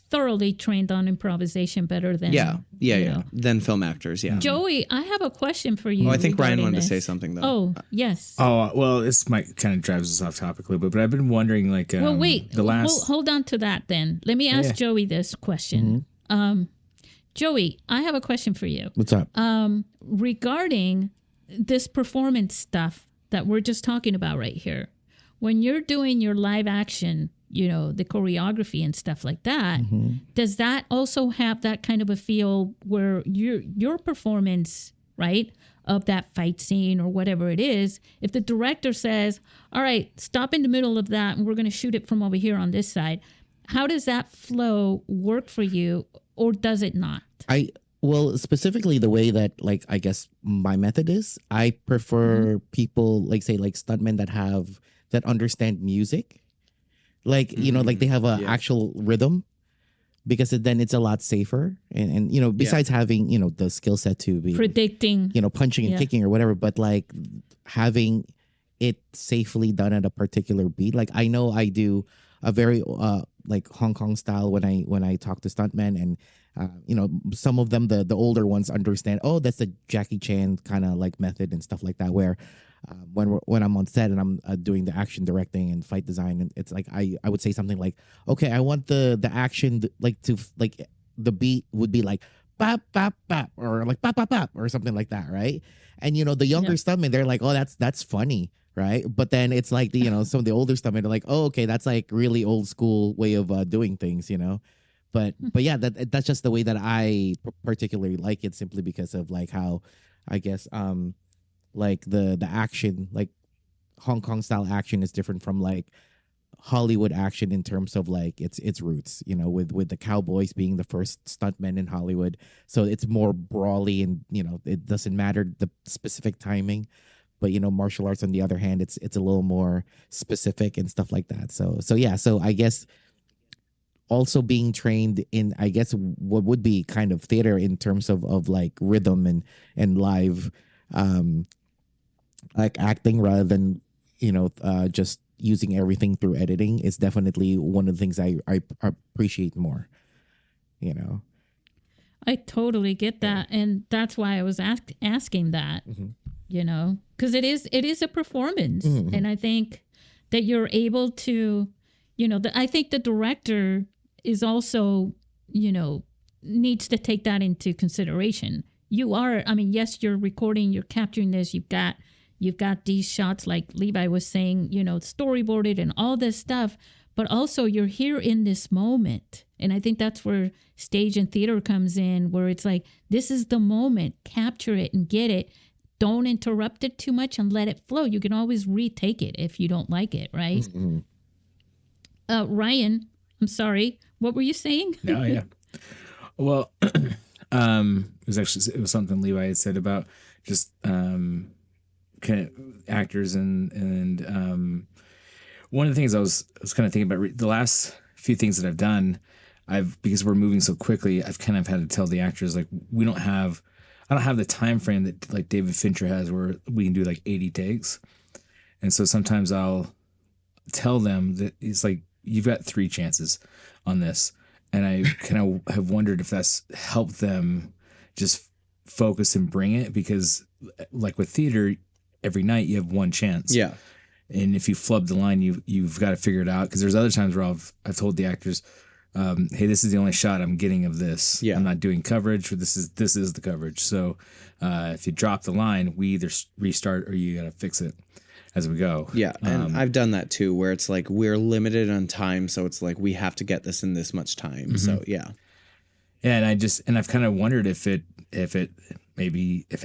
[SPEAKER 1] thoroughly trained on improvisation better than
[SPEAKER 3] than film actors. Yeah.
[SPEAKER 1] Joey, I have a question for you.
[SPEAKER 3] I think Ryan wanted to say something though.
[SPEAKER 1] Oh, yes.
[SPEAKER 4] Oh, well, this might kind of drives us off topic a little bit, but I've been wondering, like,
[SPEAKER 1] well, wait, hold on to that then. Let me ask Joey this question.
[SPEAKER 2] Mm-hmm.
[SPEAKER 1] Joey, I have a question for you.
[SPEAKER 2] What's up?
[SPEAKER 1] Regarding this performance stuff that we're just talking about right here. When you're doing your live action, the choreography and stuff like that, does that also have that kind of a feel where your performance, right, of that fight scene or whatever it is, if the director says, all right, stop in the middle of that and we're going to shoot it from over here on this side, how does that flow work for you, or does it not?
[SPEAKER 2] Well, specifically the way that, like, I guess my method is, I prefer people, like, say, like stuntmen that understand music. Like, like they have an actual rhythm, because then it's a lot safer. And besides having, the skill set to be
[SPEAKER 1] predicting,
[SPEAKER 2] punching and kicking or whatever, but like having it safely done at a particular beat. Like, I know I do a very like Hong Kong style when I talk to stuntmen, and some of them, the older ones, understand, oh, that's the Jackie Chan kind of like method and stuff like that, where when I'm on set and I'm doing the action directing and fight design, and it's like I would say something like, okay, I want the action like to, like, the beat would be like bap bap bap, or like bap bap bap, or something like that, right? And the younger stuntmen, they're like, oh, that's funny, right? But then it's like some of the older stuntmen are like, oh, okay, that's like really old school way of doing things, But yeah, that's just the way that I particularly like it, simply because of like how, I guess, like the action, like Hong Kong style action is different from like Hollywood action in terms of like its roots, with the cowboys being the first stuntmen in Hollywood. So it's more brawly, and it doesn't matter the specific timing. But martial arts, on the other hand, it's a little more specific and stuff like that. So yeah, so I guess also being trained in, I guess, what would be kind of theater in terms of like rhythm and live like acting, rather than just using everything through editing, is definitely one of the things I appreciate more.
[SPEAKER 1] I totally get that, and that's why I was asking that. Because it is a performance, and I think that you're able to, I think the director is also, needs to take that into consideration. Yes, you're recording, you're capturing this, you've got these shots, like Levi was saying, storyboarded and all this stuff, but also you're here in this moment. And I think that's where stage and theater comes in, where it's like, this is the moment, capture it and get it, don't interrupt it too much and let it flow. You can always retake it if you don't like it, right? Ryan, I'm sorry. What were you saying?
[SPEAKER 4] No, yeah. Well, it was something Levi had said about just kind of actors and one of the things I was kind of thinking about the last few things that I've done, because we're moving so quickly, I've kind of had to tell the actors like I don't have the time frame that like David Fincher has where we can do like 80 takes. And so sometimes I'll tell them that it's like, you've got 3 chances on this. And I kind of have wondered if that's helped them just focus and bring it, because like with theater, every night you have 1 chance.
[SPEAKER 3] Yeah.
[SPEAKER 4] And if you flub the line, you've got to figure it out. Because there's other times where I've told the actors, hey, this is the only shot I'm getting of this.
[SPEAKER 3] Yeah.
[SPEAKER 4] I'm not doing coverage. This is the coverage. So if you drop the line, we either restart or you got to fix it as we go.
[SPEAKER 3] Yeah. And I've done that too, where it's like we're limited on time. So it's like we have to get this in this much time. So yeah.
[SPEAKER 4] And I've kind of wondered if it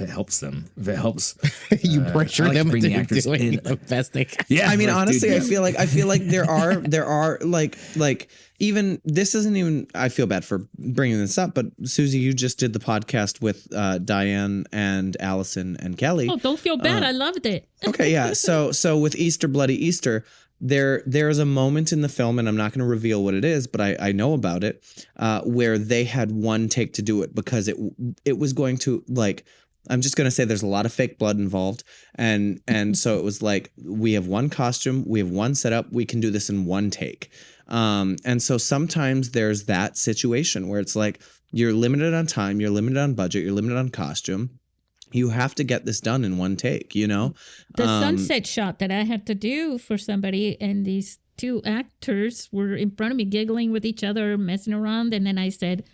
[SPEAKER 4] helps them, if it helps
[SPEAKER 2] You pressure
[SPEAKER 4] I like to
[SPEAKER 2] them
[SPEAKER 4] bring
[SPEAKER 2] into
[SPEAKER 4] the actors
[SPEAKER 2] doing
[SPEAKER 4] in.
[SPEAKER 2] the best they can.
[SPEAKER 4] Yeah,
[SPEAKER 3] I mean,
[SPEAKER 4] like,
[SPEAKER 3] honestly,
[SPEAKER 4] dude,
[SPEAKER 3] I feel like there are like even this isn't even, I feel bad for bringing this up, but Susie, you just did the podcast with Diane and Allison and Kelly.
[SPEAKER 1] Oh, don't feel bad. I loved it.
[SPEAKER 3] Okay, yeah. So with Easter, Bloody Easter, there is a moment in the film, and I'm not going to reveal what it is, but I know about it, where they had 1 take to do it because it was going to, like, I'm just going to say there's a lot of fake blood involved. And so it was like, we have 1 costume, we have 1 setup, we can do this in 1 take. And so sometimes there's that situation where it's like, you're limited on time, you're limited on budget, you're limited on costume. You have to get this done in 1 take, you know?
[SPEAKER 1] The sunset shot that I had to do for somebody, and these 2 actors were in front of me giggling with each other, messing around. And then I said,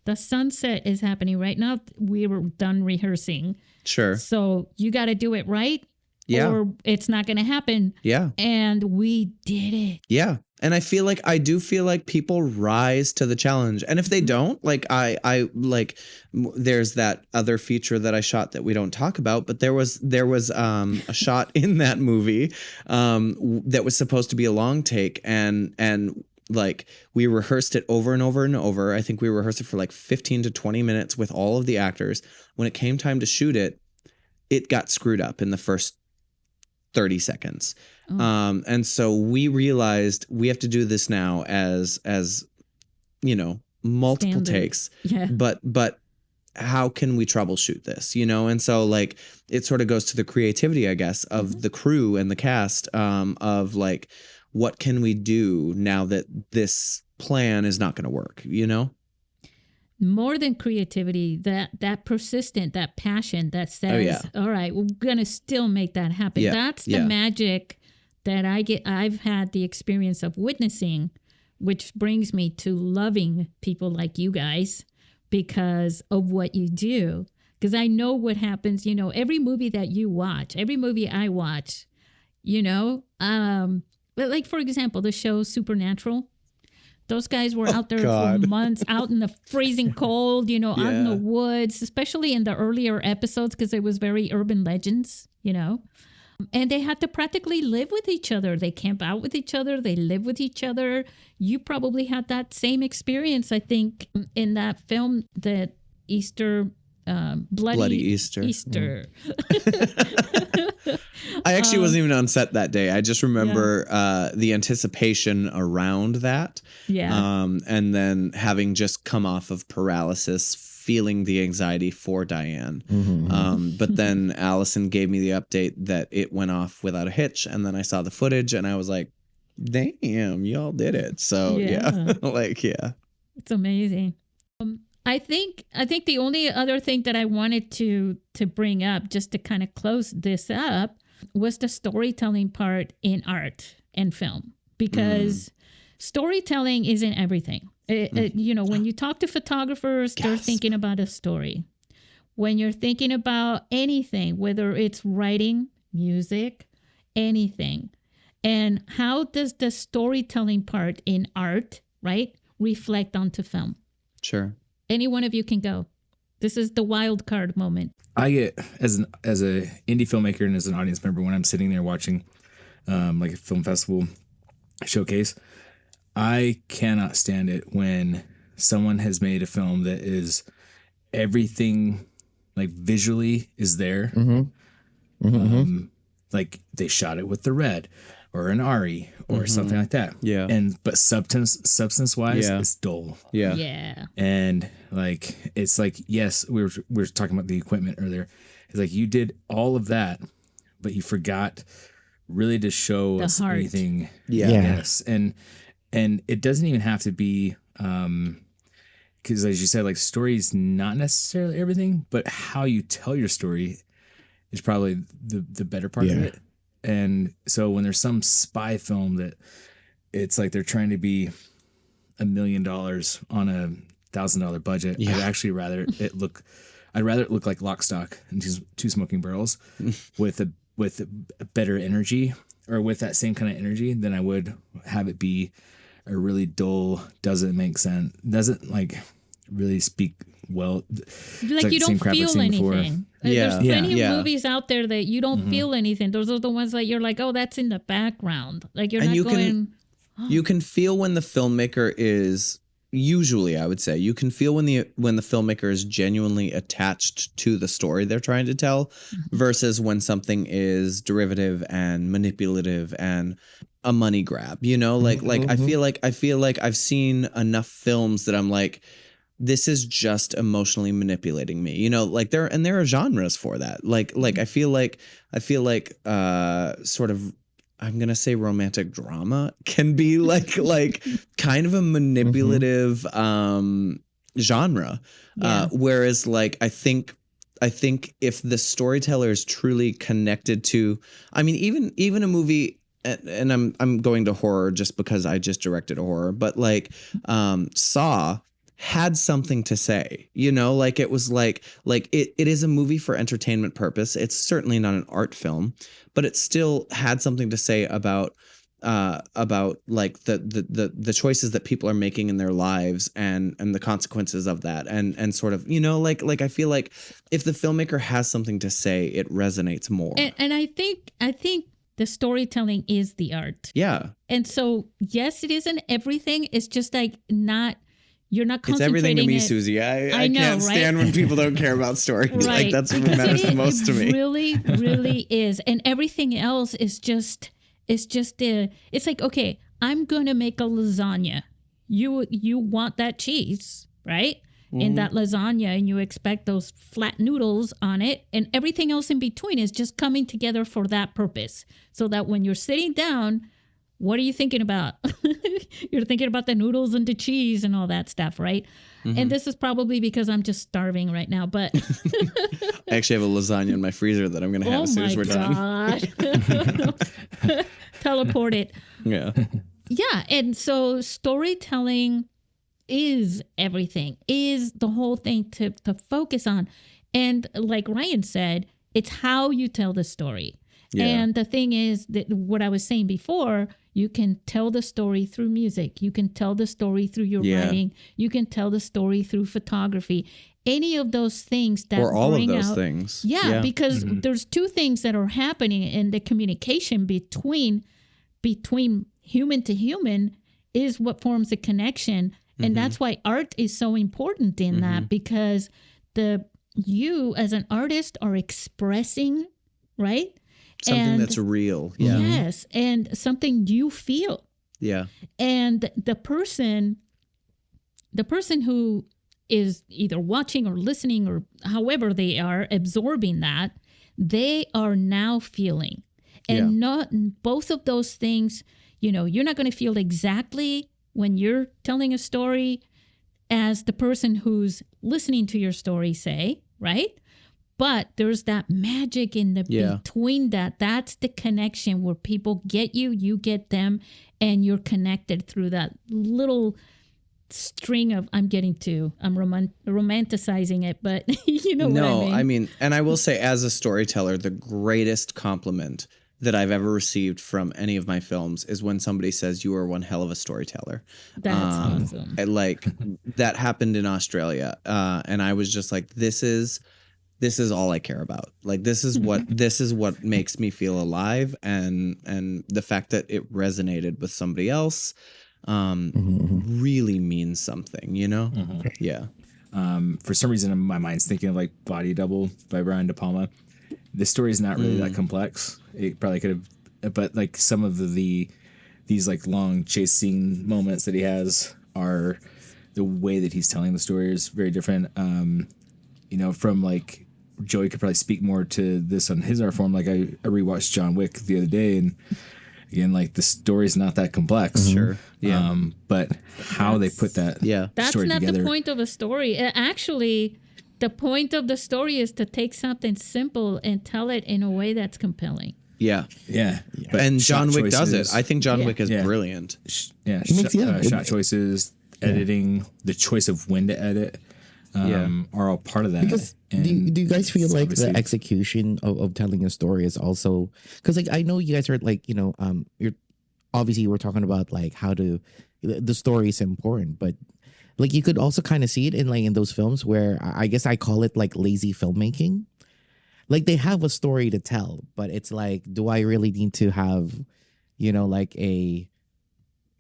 [SPEAKER 1] the sunset is happening right now. We were done rehearsing.
[SPEAKER 3] Sure.
[SPEAKER 1] So you got to do it right.
[SPEAKER 3] Yeah.
[SPEAKER 1] Or it's not going to happen.
[SPEAKER 3] Yeah.
[SPEAKER 1] And we did it.
[SPEAKER 3] Yeah. And I do feel like people rise to the challenge. And if they don't, like I like, there's that other feature that I shot that we don't talk about, but there was a shot in that movie that was supposed to be a long take, and like we rehearsed it over and over and over. I think we rehearsed it for like 15 to 20 minutes with all of the actors. When it came time to shoot it, it got screwed up in the first 30 seconds. And so we realized we have to do this now as you know, multiple
[SPEAKER 1] Standard.
[SPEAKER 3] takes.
[SPEAKER 1] Yeah.
[SPEAKER 3] But how can we troubleshoot this, you know? And so like it sort of goes to the creativity, I guess, of the crew and the cast, of like, what can we do now that this plan is not going to work, you know?
[SPEAKER 1] More than creativity, that persistent, that passion that says, all right, we're going to still make that happen.
[SPEAKER 3] Yeah.
[SPEAKER 1] That's the magic that I've had the experience of witnessing, which brings me to loving people like you guys because of what you do. Because I know what happens, you know, every movie that you watch, every movie I watch, you know, like, for example, the show Supernatural. Those guys were out there for months, out in the freezing cold, you know, out in the woods, especially in the earlier episodes, because it was very urban legends, you know. And they had to practically live with each other. They camp out with each other. They live with each other. You probably had that same experience, I think, in that film, that Easter, Bloody Easter.
[SPEAKER 3] I actually wasn't even on set that day. I just remember the anticipation around that.
[SPEAKER 1] Yeah.
[SPEAKER 3] And then having just come off of paralysis, feeling the anxiety for Diane. But then Allison gave me the update that it went off without a hitch. And then I saw the footage and I was like, damn, y'all did it. So
[SPEAKER 1] It's amazing. I think the only other thing that I wanted to bring up, just to kind of close this up, was the storytelling part in art and film, because storytelling isn't everything. You know, when you talk to photographers, they're thinking about a story. When you're thinking about anything, whether it's writing, music, anything, and how does the storytelling part in art, right, reflect onto film?
[SPEAKER 3] Sure.
[SPEAKER 1] Any one of you can go. This is the wild card moment.
[SPEAKER 4] I get as a indie filmmaker and as an audience member when I'm sitting there watching like a film festival showcase, I cannot stand it when someone has made a film that is everything like visually is there. Like they shot it with the red or an Ari or something like that.
[SPEAKER 3] Yeah.
[SPEAKER 4] But substance wise, it's dull.
[SPEAKER 3] Yeah.
[SPEAKER 1] Yeah.
[SPEAKER 4] And like it's like, yes, we were talking about the equipment earlier. It's like you did all of that, but you forgot really to show
[SPEAKER 1] The
[SPEAKER 4] us
[SPEAKER 1] heart.
[SPEAKER 4] anything.
[SPEAKER 2] Yeah.
[SPEAKER 4] Yes. And it doesn't even have to be because as you said, like story is not necessarily everything, but how you tell your story is probably the better part of it. And so when there's some spy film that it's like they're trying to be $1 million on a $1,000 budget, I'd actually rather it look like Lock, Stock and Two Smoking Barrels with a better energy, or with that same kind of energy, than I would have it be a really dull, doesn't make sense, doesn't like really speak well.
[SPEAKER 1] Like you don't feel anything.
[SPEAKER 3] Yeah.
[SPEAKER 1] There's plenty
[SPEAKER 3] Yeah.
[SPEAKER 1] of movies out there that you don't feel anything. Those are the ones that you're like, oh, that's in the background. Like you're not going.
[SPEAKER 3] You can feel when the filmmaker is, usually I would say, you can feel when the filmmaker is genuinely attached to the story they're trying to tell, versus when something is derivative and manipulative and a money grab. You know, like I feel like I've seen enough films that I'm like, this is just emotionally manipulating me, you know, like there are genres for that. Like I feel like sort of, I'm going to say romantic drama can be like kind of a manipulative genre. Whereas like, I think if the storyteller is truly connected to, I mean, even a movie, and I'm going to horror just because I just directed a horror, but like Saw had something to say, you know, like it was like it is a movie for entertainment purpose. It's certainly not an art film, but it still had something to say about like the choices that people are making in their lives and the consequences of that, and sort of, you know, like I feel like if the filmmaker has something to say, it resonates more.
[SPEAKER 1] And I think the storytelling is the art.
[SPEAKER 3] Yeah.
[SPEAKER 1] And so yes, it isn't everything. It's just like you're not
[SPEAKER 3] It's
[SPEAKER 1] concentrating.
[SPEAKER 3] everything to me,
[SPEAKER 1] it.
[SPEAKER 3] Susie. I
[SPEAKER 1] know,
[SPEAKER 3] can't stand when people don't care about story.
[SPEAKER 1] Right.
[SPEAKER 3] Like that's what matters the most to me.
[SPEAKER 1] It really, really is. And everything else is just, it's like, okay, I'm going to make a lasagna. You want that cheese, right? In that lasagna, and you expect those flat noodles on it, and everything else in between is just coming together for that purpose. So that when you're sitting down, what are you thinking about? You're thinking about the noodles and the cheese and all that stuff, right? And this is probably because I'm just starving right now, but
[SPEAKER 3] I actually have a lasagna in my freezer that I'm going to have as soon as we're done.
[SPEAKER 1] Teleport it.
[SPEAKER 3] Yeah.
[SPEAKER 1] Yeah. And so storytelling is everything, is the whole thing to focus on. And like Ryan said, it's how you tell the story.
[SPEAKER 3] Yeah.
[SPEAKER 1] And the thing is that what I was saying before, you can tell the story through music. You can tell the story through your writing. You can tell the story through photography. Any of those things that
[SPEAKER 3] or all
[SPEAKER 1] bring
[SPEAKER 3] of those
[SPEAKER 1] out,
[SPEAKER 3] things.
[SPEAKER 1] Yeah, because there's two things that are happening in the communication between human to human is what forms a connection. And that's why art is so important in that, because you as an artist are expressing, right?
[SPEAKER 3] Something that's real. Yeah.
[SPEAKER 1] Yes. And something you feel.
[SPEAKER 3] Yeah.
[SPEAKER 1] And the person who is either watching or listening or however they are absorbing that, they are now feeling. And not both of those things, you know, you're not going to feel exactly when you're telling a story as the person who's listening to your story say, right? But there's that magic in the between that. That's the connection where people get you, you get them, and you're connected through that little string of, I'm romanticizing it, but you know what I mean.
[SPEAKER 3] I mean, and I will say as a storyteller, the greatest compliment that I've ever received from any of my films is when somebody says you are one hell of a storyteller.
[SPEAKER 1] That's awesome.
[SPEAKER 3] And like that happened in Australia, and I was just like, this is all I care about. Like this is what makes me feel alive, and the fact that it resonated with somebody else really means something, you know? Yeah.
[SPEAKER 4] For some reason, my mind's thinking of like Body Double by Brian De Palma. The story is not really that complex. It probably could have, but like some of these like long chase scene moments that he has are the way that he's telling the story is very different. You know, from like Joey could probably speak more to this on his art form. Like I rewatched John Wick the other day, and again, like the story's not that complex.
[SPEAKER 3] Sure. Yeah.
[SPEAKER 4] But how they put that
[SPEAKER 1] That's
[SPEAKER 4] story
[SPEAKER 1] not
[SPEAKER 4] together.
[SPEAKER 1] the point of a story. Actually, the point of the story is to take something simple and tell it in a way that's compelling.
[SPEAKER 3] Yeah.
[SPEAKER 4] Yeah. But
[SPEAKER 3] And
[SPEAKER 4] shot
[SPEAKER 3] John Wick does it.
[SPEAKER 4] choices-
[SPEAKER 3] I think John Wick is brilliant.
[SPEAKER 4] Shot choices, editing, the choice of when to edit are all part of that.
[SPEAKER 2] Because do you guys feel like the execution of telling a story is also, because like I know you guys are like, you know, we're talking about like how to, the story is important, but like you could also kind of see it in those films where I guess I call it like lazy filmmaking. Like they have a story to tell, but it's like, do I really need to have, you know, like a,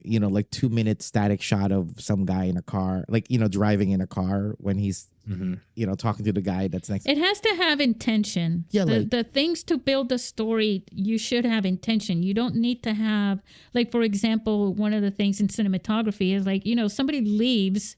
[SPEAKER 2] you know, like 2-minute static shot of some guy in a car, like, you know, driving in a car when he's, you know, talking to the guy that's next.
[SPEAKER 1] It has to have intention.
[SPEAKER 2] Yeah,
[SPEAKER 1] the things to build the story, you should have intention. You don't need to have, like, for example, one of the things in cinematography is like, you know, somebody leaves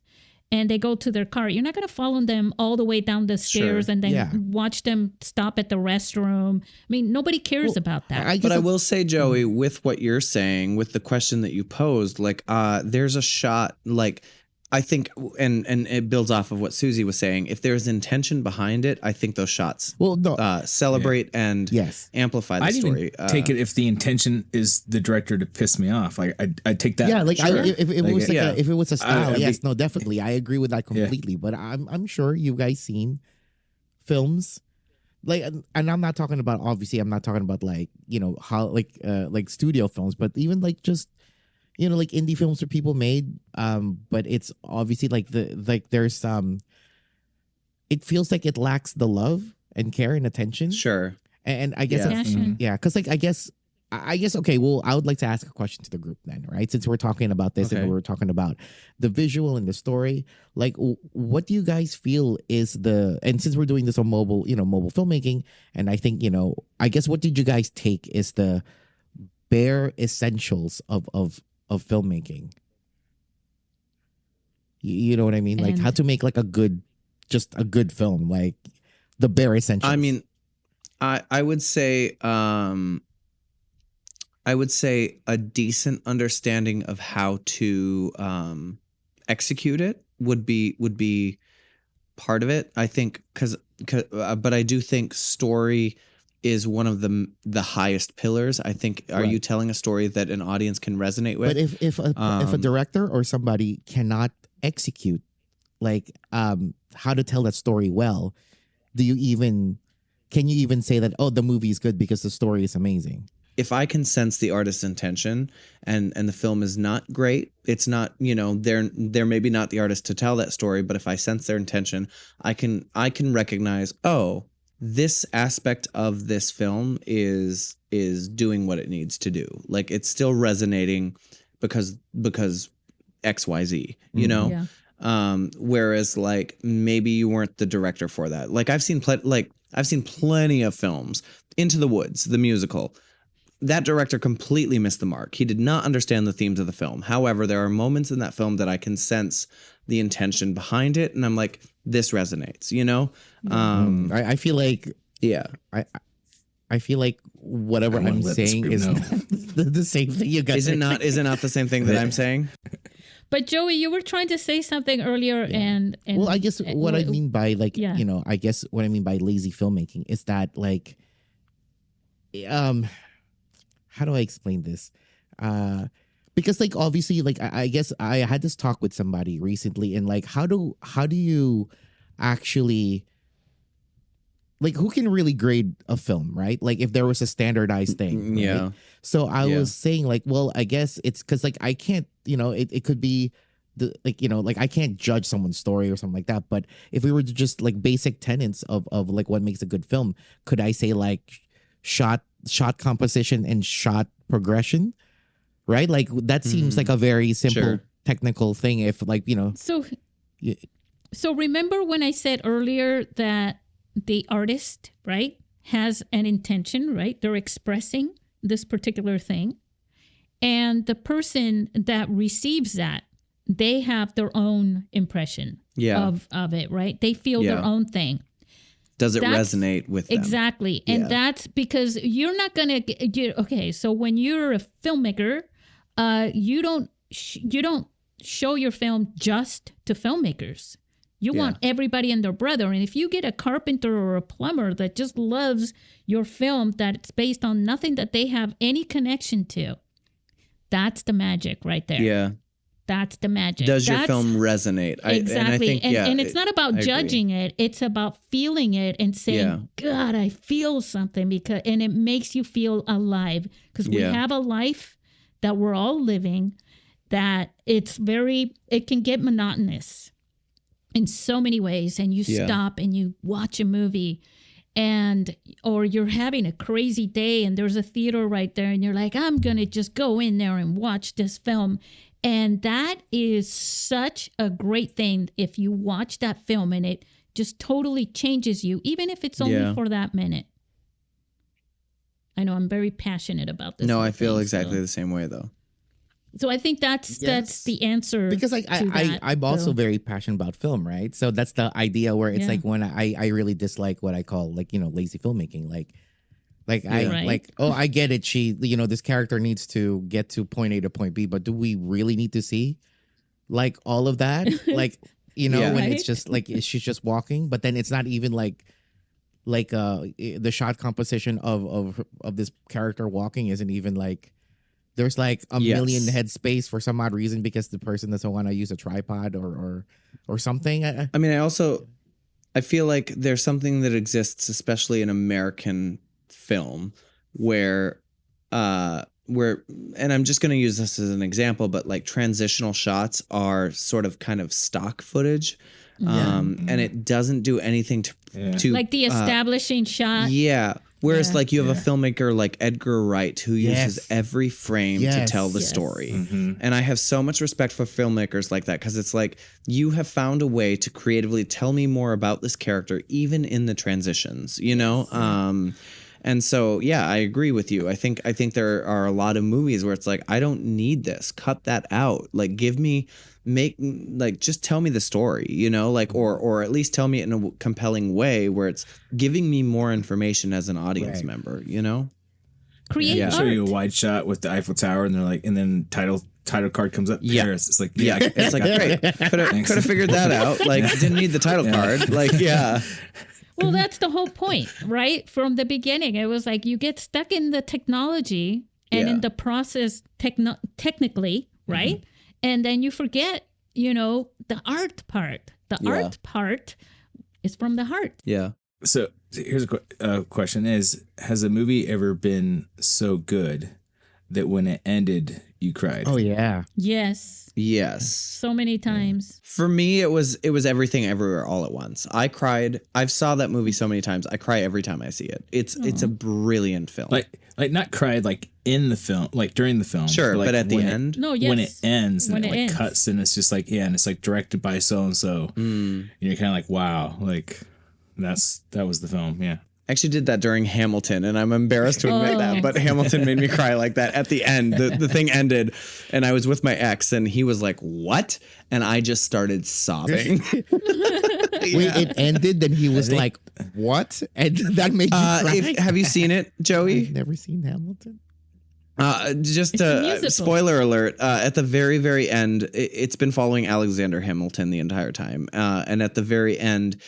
[SPEAKER 1] and they go to their car. You're not going to follow them all the way down the stairs and then watch them stop at the restroom. I mean, nobody cares about that.
[SPEAKER 3] But I will say, Joey, with what you're saying, with the question that you posed, like, there's a shot, like, I think, and it builds off of what Susie was saying. If there's intention behind it, I think those shots celebrate and amplify the
[SPEAKER 4] I'd
[SPEAKER 3] story.
[SPEAKER 4] Even take it if the intention is the director to piss me off. Like I'd take that.
[SPEAKER 2] Yeah, like
[SPEAKER 4] sure.
[SPEAKER 2] if it was if it was a style, yes,
[SPEAKER 4] no,
[SPEAKER 2] definitely, I agree with that completely. But I'm sure you guys seen films. Like, and I'm not talking about, obviously, I'm not talking about like, you know, how like studio films, but even like just, you know, like indie films that people made, but it's obviously like there's it feels like it lacks the love and care and attention.
[SPEAKER 3] Sure.
[SPEAKER 2] And I guess because like I guess okay, well, I would like to ask a question to the group then, right? Since we're talking about this and we're talking about the visual and the story, like what do you guys feel is and since we're doing this on mobile filmmaking, and I think, you know, I guess what did you guys take is the bare essentials of filmmaking. You know what I mean? Like how to make like a good film, like the bare essentials.
[SPEAKER 3] I mean, I would say a decent understanding of how to execute it would be part of it. I think but I do think story is one of the highest pillars. I think. Are you telling a story that an audience can resonate with?
[SPEAKER 2] But if a director or somebody cannot execute, like how to tell that story well, can you even say that, oh, the movie is good because the story is amazing?
[SPEAKER 3] If I can sense the artist's intention and the film is not great, it's not, you know, they're maybe not the artist to tell that story, but if I sense their intention, I can recognize, oh, this aspect of this film is doing what it needs to do. Like it's still resonating because XYZ, you know? Yeah. Whereas like maybe you weren't the director for that. Like I've seen plenty of films. Into the Woods, the musical. That director completely missed the mark. He did not understand the themes of the film. However, there are moments in that film that I can sense the intention behind it, and I'm like, this resonates, you know?
[SPEAKER 2] I feel like I feel like whatever I'm saying is the same thing you guys
[SPEAKER 3] is it not the same thing that I'm saying?
[SPEAKER 1] But Joey, you were trying to say something earlier, and
[SPEAKER 2] well, I guess what I mean by like, you know, I guess what I mean by lazy filmmaking is that like, how do I explain this? Because like obviously like I guess I had this talk with somebody recently, and like how do you actually like who can really grade a film, right? Like if there was a standardized thing.
[SPEAKER 3] Yeah.
[SPEAKER 2] Right? So I was saying like, well, I guess it's because like I can't, it could be like I can't judge someone's story or something like that. But if we were to just like basic tenets of like what makes a good film, could I say like shot composition and shot progression, right? Like that seems like a very simple technical thing. If like
[SPEAKER 1] So remember when I said earlier that the artist, right, has an intention, right? They're expressing this particular thing. And the person that receives that, they have their own impression of it, right? They feel their own thing.
[SPEAKER 3] Does it resonate with them?
[SPEAKER 1] Exactly. And that's because you're not going to okay, so when you're a filmmaker, you don't show your film just to filmmakers. You want everybody and their brother. And if you get a carpenter or a plumber that just loves your film, that it's based on nothing that they have any connection to, that's the magic right there.
[SPEAKER 3] Yeah.
[SPEAKER 1] That's the magic.
[SPEAKER 3] Does your film resonate?
[SPEAKER 1] Exactly. And it's not about judging it. It's about feeling it and saying, God, I feel something, and it makes you feel alive. Because we have a life that we're all living that it can get monotonous in so many ways. And you stop and you watch a movie or you're having a crazy day and there's a theater right there and you're like, I'm going to just go in there and watch this film. And that is such a great thing if you watch that film and it just totally changes you, even if it's only for that minute. I know I'm very passionate about this.
[SPEAKER 3] No, I feel exactly the same way though.
[SPEAKER 1] So I think that's the answer.
[SPEAKER 2] Because like I'm also very passionate about film, right? So that's the idea where it's like when I really dislike what I call like, lazy filmmaking. I get it. This character needs to get to point A to point B, but do we really need to see like all of that? Like, when it's just like she's just walking, but then it's not even like the shot composition of this character walking isn't even like there's like a million head space for some odd reason because the person doesn't want to use a tripod or something.
[SPEAKER 3] I mean, I feel like there's something that exists, especially in American film, where and I'm just going to use this as an example, but like transitional shots are sort of kind of stock footage. And it doesn't do anything to
[SPEAKER 1] like the establishing shot.
[SPEAKER 3] Yeah. Whereas like you have a filmmaker like Edgar Wright who uses every frame to tell the story. Mm-hmm. And I have so much respect for filmmakers like that because it's like you have found a way to creatively tell me more about this character even in the transitions, And so, I agree with you. I think there are a lot of movies where it's like, I don't need this. Cut that out. Like, just tell me the story, or at least tell me it in a compelling way where it's giving me more information as an audience member,
[SPEAKER 1] Create art.
[SPEAKER 4] Show you a wide shot with the Eiffel Tower, and they're like, and then title card comes up. Paris. It's like,
[SPEAKER 3] it's like great. Could have figured that out. Like, didn't need the title card. Like,
[SPEAKER 1] Well, that's the whole point, right? From the beginning, it was like you get stuck in the technology and in the process technically, right? Mm-hmm. And then you forget, the art part. The art part is from the heart.
[SPEAKER 3] Yeah.
[SPEAKER 4] So here's a question has a movie ever been so good that when it ended, you cried?
[SPEAKER 2] Oh, yeah.
[SPEAKER 1] Yes. So many times.
[SPEAKER 3] For me, it was Everything Everywhere All at Once. I cried. I've saw that movie so many times. I cry every time I see it. It's a brilliant film.
[SPEAKER 4] Like not cried like in the film, like during the film.
[SPEAKER 3] Sure, but at the end.
[SPEAKER 4] When it ends and it cuts and it's just like, and it's like directed by so and so. And you're kind of like, wow, like that was the film. Yeah.
[SPEAKER 3] I actually did that during Hamilton, and I'm embarrassed to admit that, but Hamilton made me cry like that at the end. The thing ended, and I was with my ex, and he was like, "What?" And I just started sobbing.
[SPEAKER 2] Wait, it ended, then he was like, "What?" And that made you cry?
[SPEAKER 3] Have you seen it, Joey?
[SPEAKER 2] I've never seen Hamilton.
[SPEAKER 3] Just spoiler alert, at the very, very end, it's been following Alexander Hamilton the entire time. And at the very end,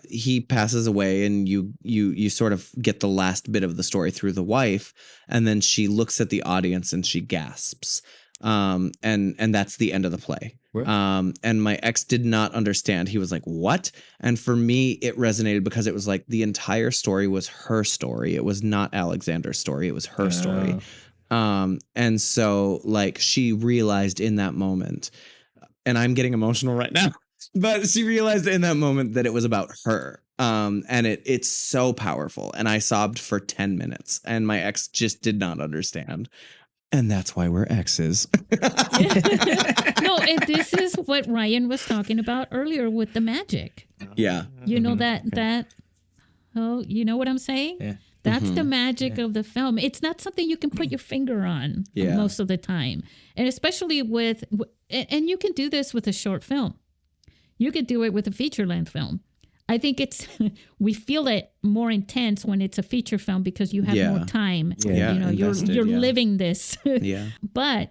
[SPEAKER 3] he passes away and you sort of get the last bit of the story through the wife. And then she looks at the audience and she gasps. And that's the end of the play. And my ex did not understand. He was like, what? And for me, it resonated because it was like the entire story was her story. It was not Alexander's story. It was her story. And so like she realized in that moment, and I'm getting emotional right now, but she realized in that moment that it was about her. And it's so powerful. And I sobbed for 10 minutes and my ex just did not understand. And that's why we're exes.
[SPEAKER 1] No, and this is what Ryan was talking about earlier with the magic.
[SPEAKER 3] Yeah.
[SPEAKER 1] You know you know what I'm saying?
[SPEAKER 4] Yeah.
[SPEAKER 1] That's the magic of the film. It's not something you can put your finger on most of the time. And especially and you can do this with a short film. You could do it with a feature-length film. I think we feel it more intense when it's a feature film because you have more time.
[SPEAKER 3] Yeah.
[SPEAKER 1] You know, you're living this.
[SPEAKER 3] Yeah.
[SPEAKER 1] But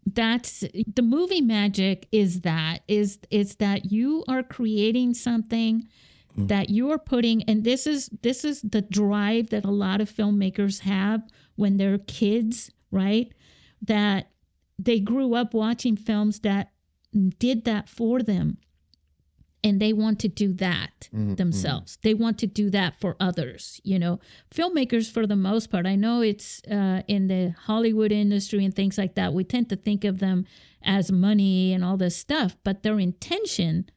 [SPEAKER 1] that's the movie magic is that you are creating something that you are putting, and this is the drive that a lot of filmmakers have when they're kids, right? That they grew up watching films that did that for them. And they want to do that themselves. They want to do that for others. You know, filmmakers, for the most part, I know it's in the Hollywood industry and things like that, we tend to think of them as money and all this stuff. But their intention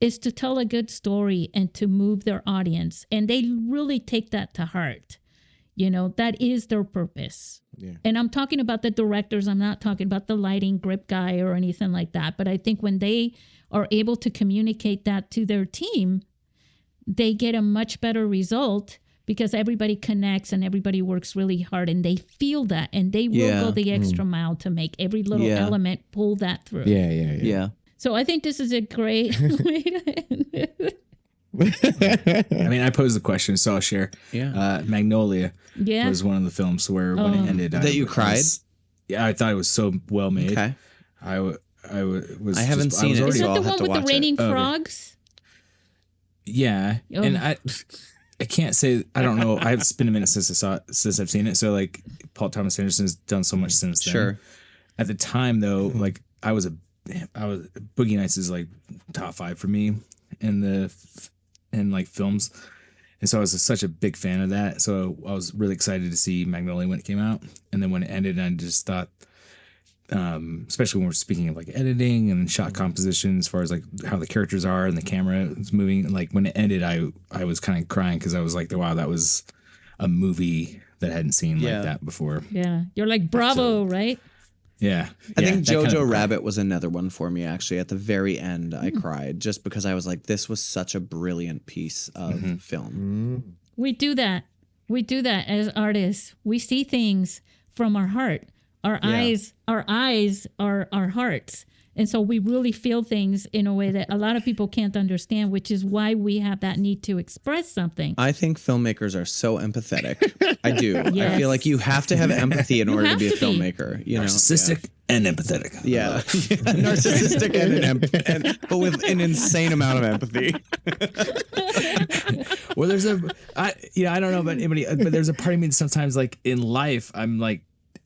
[SPEAKER 1] is to tell a good story and to move their audience. And they really take that to heart. You know, that is their purpose. Yeah. And I'm talking about the directors. I'm not talking about the lighting grip guy or anything like that. But I think when they are able to communicate that to their team, they get a much better result because everybody connects and everybody works really hard and they feel that and they will go the extra mile to make every little element pull that through.
[SPEAKER 3] Yeah.
[SPEAKER 1] So I think this is a great way to end it.
[SPEAKER 4] I mean, I posed the question, so I'll share.
[SPEAKER 3] Yeah.
[SPEAKER 4] Magnolia was one of the films where when it ended,
[SPEAKER 3] that you cried.
[SPEAKER 4] I thought it was so well made.
[SPEAKER 3] Okay.
[SPEAKER 4] I
[SPEAKER 3] haven't seen it.
[SPEAKER 1] Is
[SPEAKER 3] so
[SPEAKER 1] that
[SPEAKER 3] I'll
[SPEAKER 1] the
[SPEAKER 3] have
[SPEAKER 1] one
[SPEAKER 3] to
[SPEAKER 1] with the
[SPEAKER 3] watch
[SPEAKER 1] raining
[SPEAKER 3] it.
[SPEAKER 1] frogs?
[SPEAKER 4] Yeah, and I can't say I don't know. It's been a minute since I've seen it. So like Paul Thomas Anderson's done so much since then.
[SPEAKER 3] Sure.
[SPEAKER 4] At the time though, like I was Boogie Nights is like top 5 for me in like films. And so I was such a big fan of that. So I was really excited to see Magnolia when it came out. And then when it ended, I just thought, especially when we're speaking of like editing and shot composition, as far as like how the characters are and the camera is moving, like when it ended, I was kind of crying because I was like, wow, that was a movie that I hadn't seen like that before.
[SPEAKER 1] Yeah. You're like, bravo, right?
[SPEAKER 4] Yeah.
[SPEAKER 3] I think Jojo Rabbit was another one for me, actually. At the very end, I cried just because I was like, this was such a brilliant piece of film.
[SPEAKER 1] We do that. We do that as artists. We see things from our heart. Our eyes are our hearts. And so we really feel things in a way that a lot of people can't understand, which is why we have that need to express something.
[SPEAKER 3] I think filmmakers are so empathetic. I do.
[SPEAKER 1] Yes.
[SPEAKER 3] I feel like you have to have empathy in order to be a filmmaker. You know?
[SPEAKER 4] Narcissistic and empathetic.
[SPEAKER 3] Yeah. Narcissistic but with an insane amount of empathy.
[SPEAKER 4] Well, I don't know about anybody, but there's a part of me that sometimes like in life, I'm like,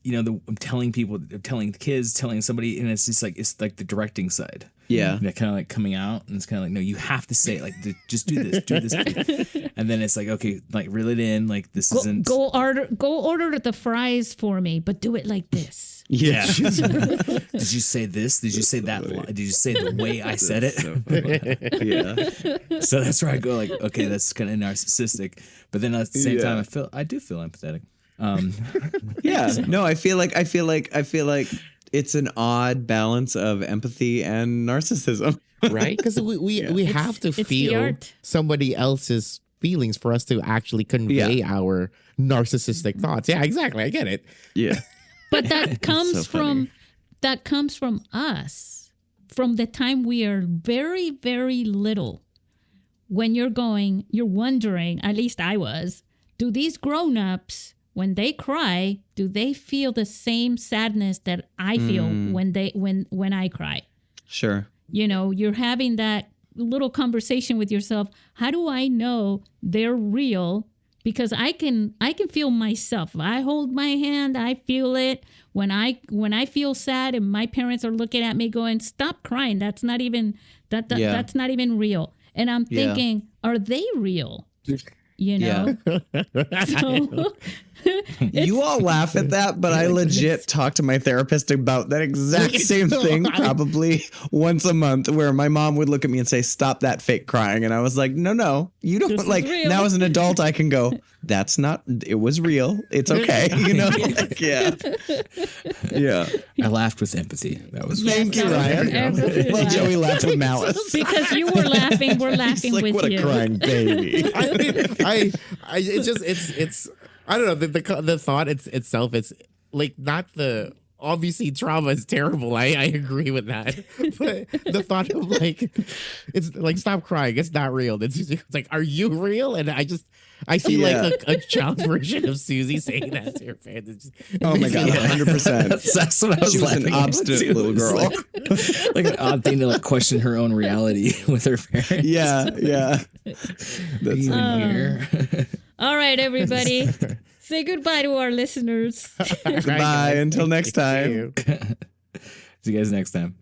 [SPEAKER 4] I'm telling people, telling the kids, telling somebody, and it's just like, it's like the directing side.
[SPEAKER 3] Yeah.
[SPEAKER 4] Kind of like coming out, and it's kind of like, no, you have to say it, like, just do this. And then it's like, okay, like reel it in, like this isn't.
[SPEAKER 1] Go order the fries for me, but do it like this.
[SPEAKER 4] Yeah. Did you say this? Did you say that? Did you say the way I said it?
[SPEAKER 3] Yeah.
[SPEAKER 4] So that's where I go like, okay, that's kind of narcissistic, but then at the same time, I do feel empathetic.
[SPEAKER 3] No, I feel like it's an odd balance of empathy and narcissism,
[SPEAKER 2] right? Because we have to feel somebody else's feelings for us to actually convey our narcissistic thoughts. Yeah, exactly. I get it.
[SPEAKER 3] Yeah.
[SPEAKER 1] But that comes from us, from the time we are very, very little. When you're wondering, at least I was, do these grown-ups, when they cry, do they feel the same sadness that I feel when I cry?
[SPEAKER 3] Sure.
[SPEAKER 1] You're having that little conversation with yourself. How do I know they're real? because I can feel myself. If I hold my hand, I feel it. When I feel sad and my parents are looking at me going, "Stop crying. That's not even that's not even real." And I'm thinking, are they real? You know? So,
[SPEAKER 3] you all laugh at that, but I legit talk to my therapist about that exact same thing probably once a month, where my mom would look at me and say, "Stop that fake crying." And I was like, no, you don't. Like, now as an adult, I can go, "That's not, it was real. It's okay." You know? Like, yeah.
[SPEAKER 4] I laughed with empathy. That was
[SPEAKER 3] Thank you, Ryan. Well, Joey laughed with malice.
[SPEAKER 1] Because you were laughing, we're laughing
[SPEAKER 3] Like,
[SPEAKER 1] with
[SPEAKER 3] what
[SPEAKER 1] you.
[SPEAKER 3] a crying baby.
[SPEAKER 2] It's I don't know, the thought itself, it's like, not the, obviously trauma is terrible. I agree with that. But the thought of like, it's like, stop crying. It's not real. It's like, are you real? And I see like a child version of Susie saying that to her fans.
[SPEAKER 3] Oh my God, 100%.
[SPEAKER 4] That's what I was
[SPEAKER 3] She was an
[SPEAKER 4] laughing at,
[SPEAKER 3] obstinate
[SPEAKER 4] too.
[SPEAKER 3] little girl.
[SPEAKER 4] Like an odd thing to like question her own reality with her parents.
[SPEAKER 3] Yeah.
[SPEAKER 4] That's even here.
[SPEAKER 1] All right, everybody. Say goodbye to our listeners.
[SPEAKER 3] Goodbye. Until next time.
[SPEAKER 4] See you guys next time.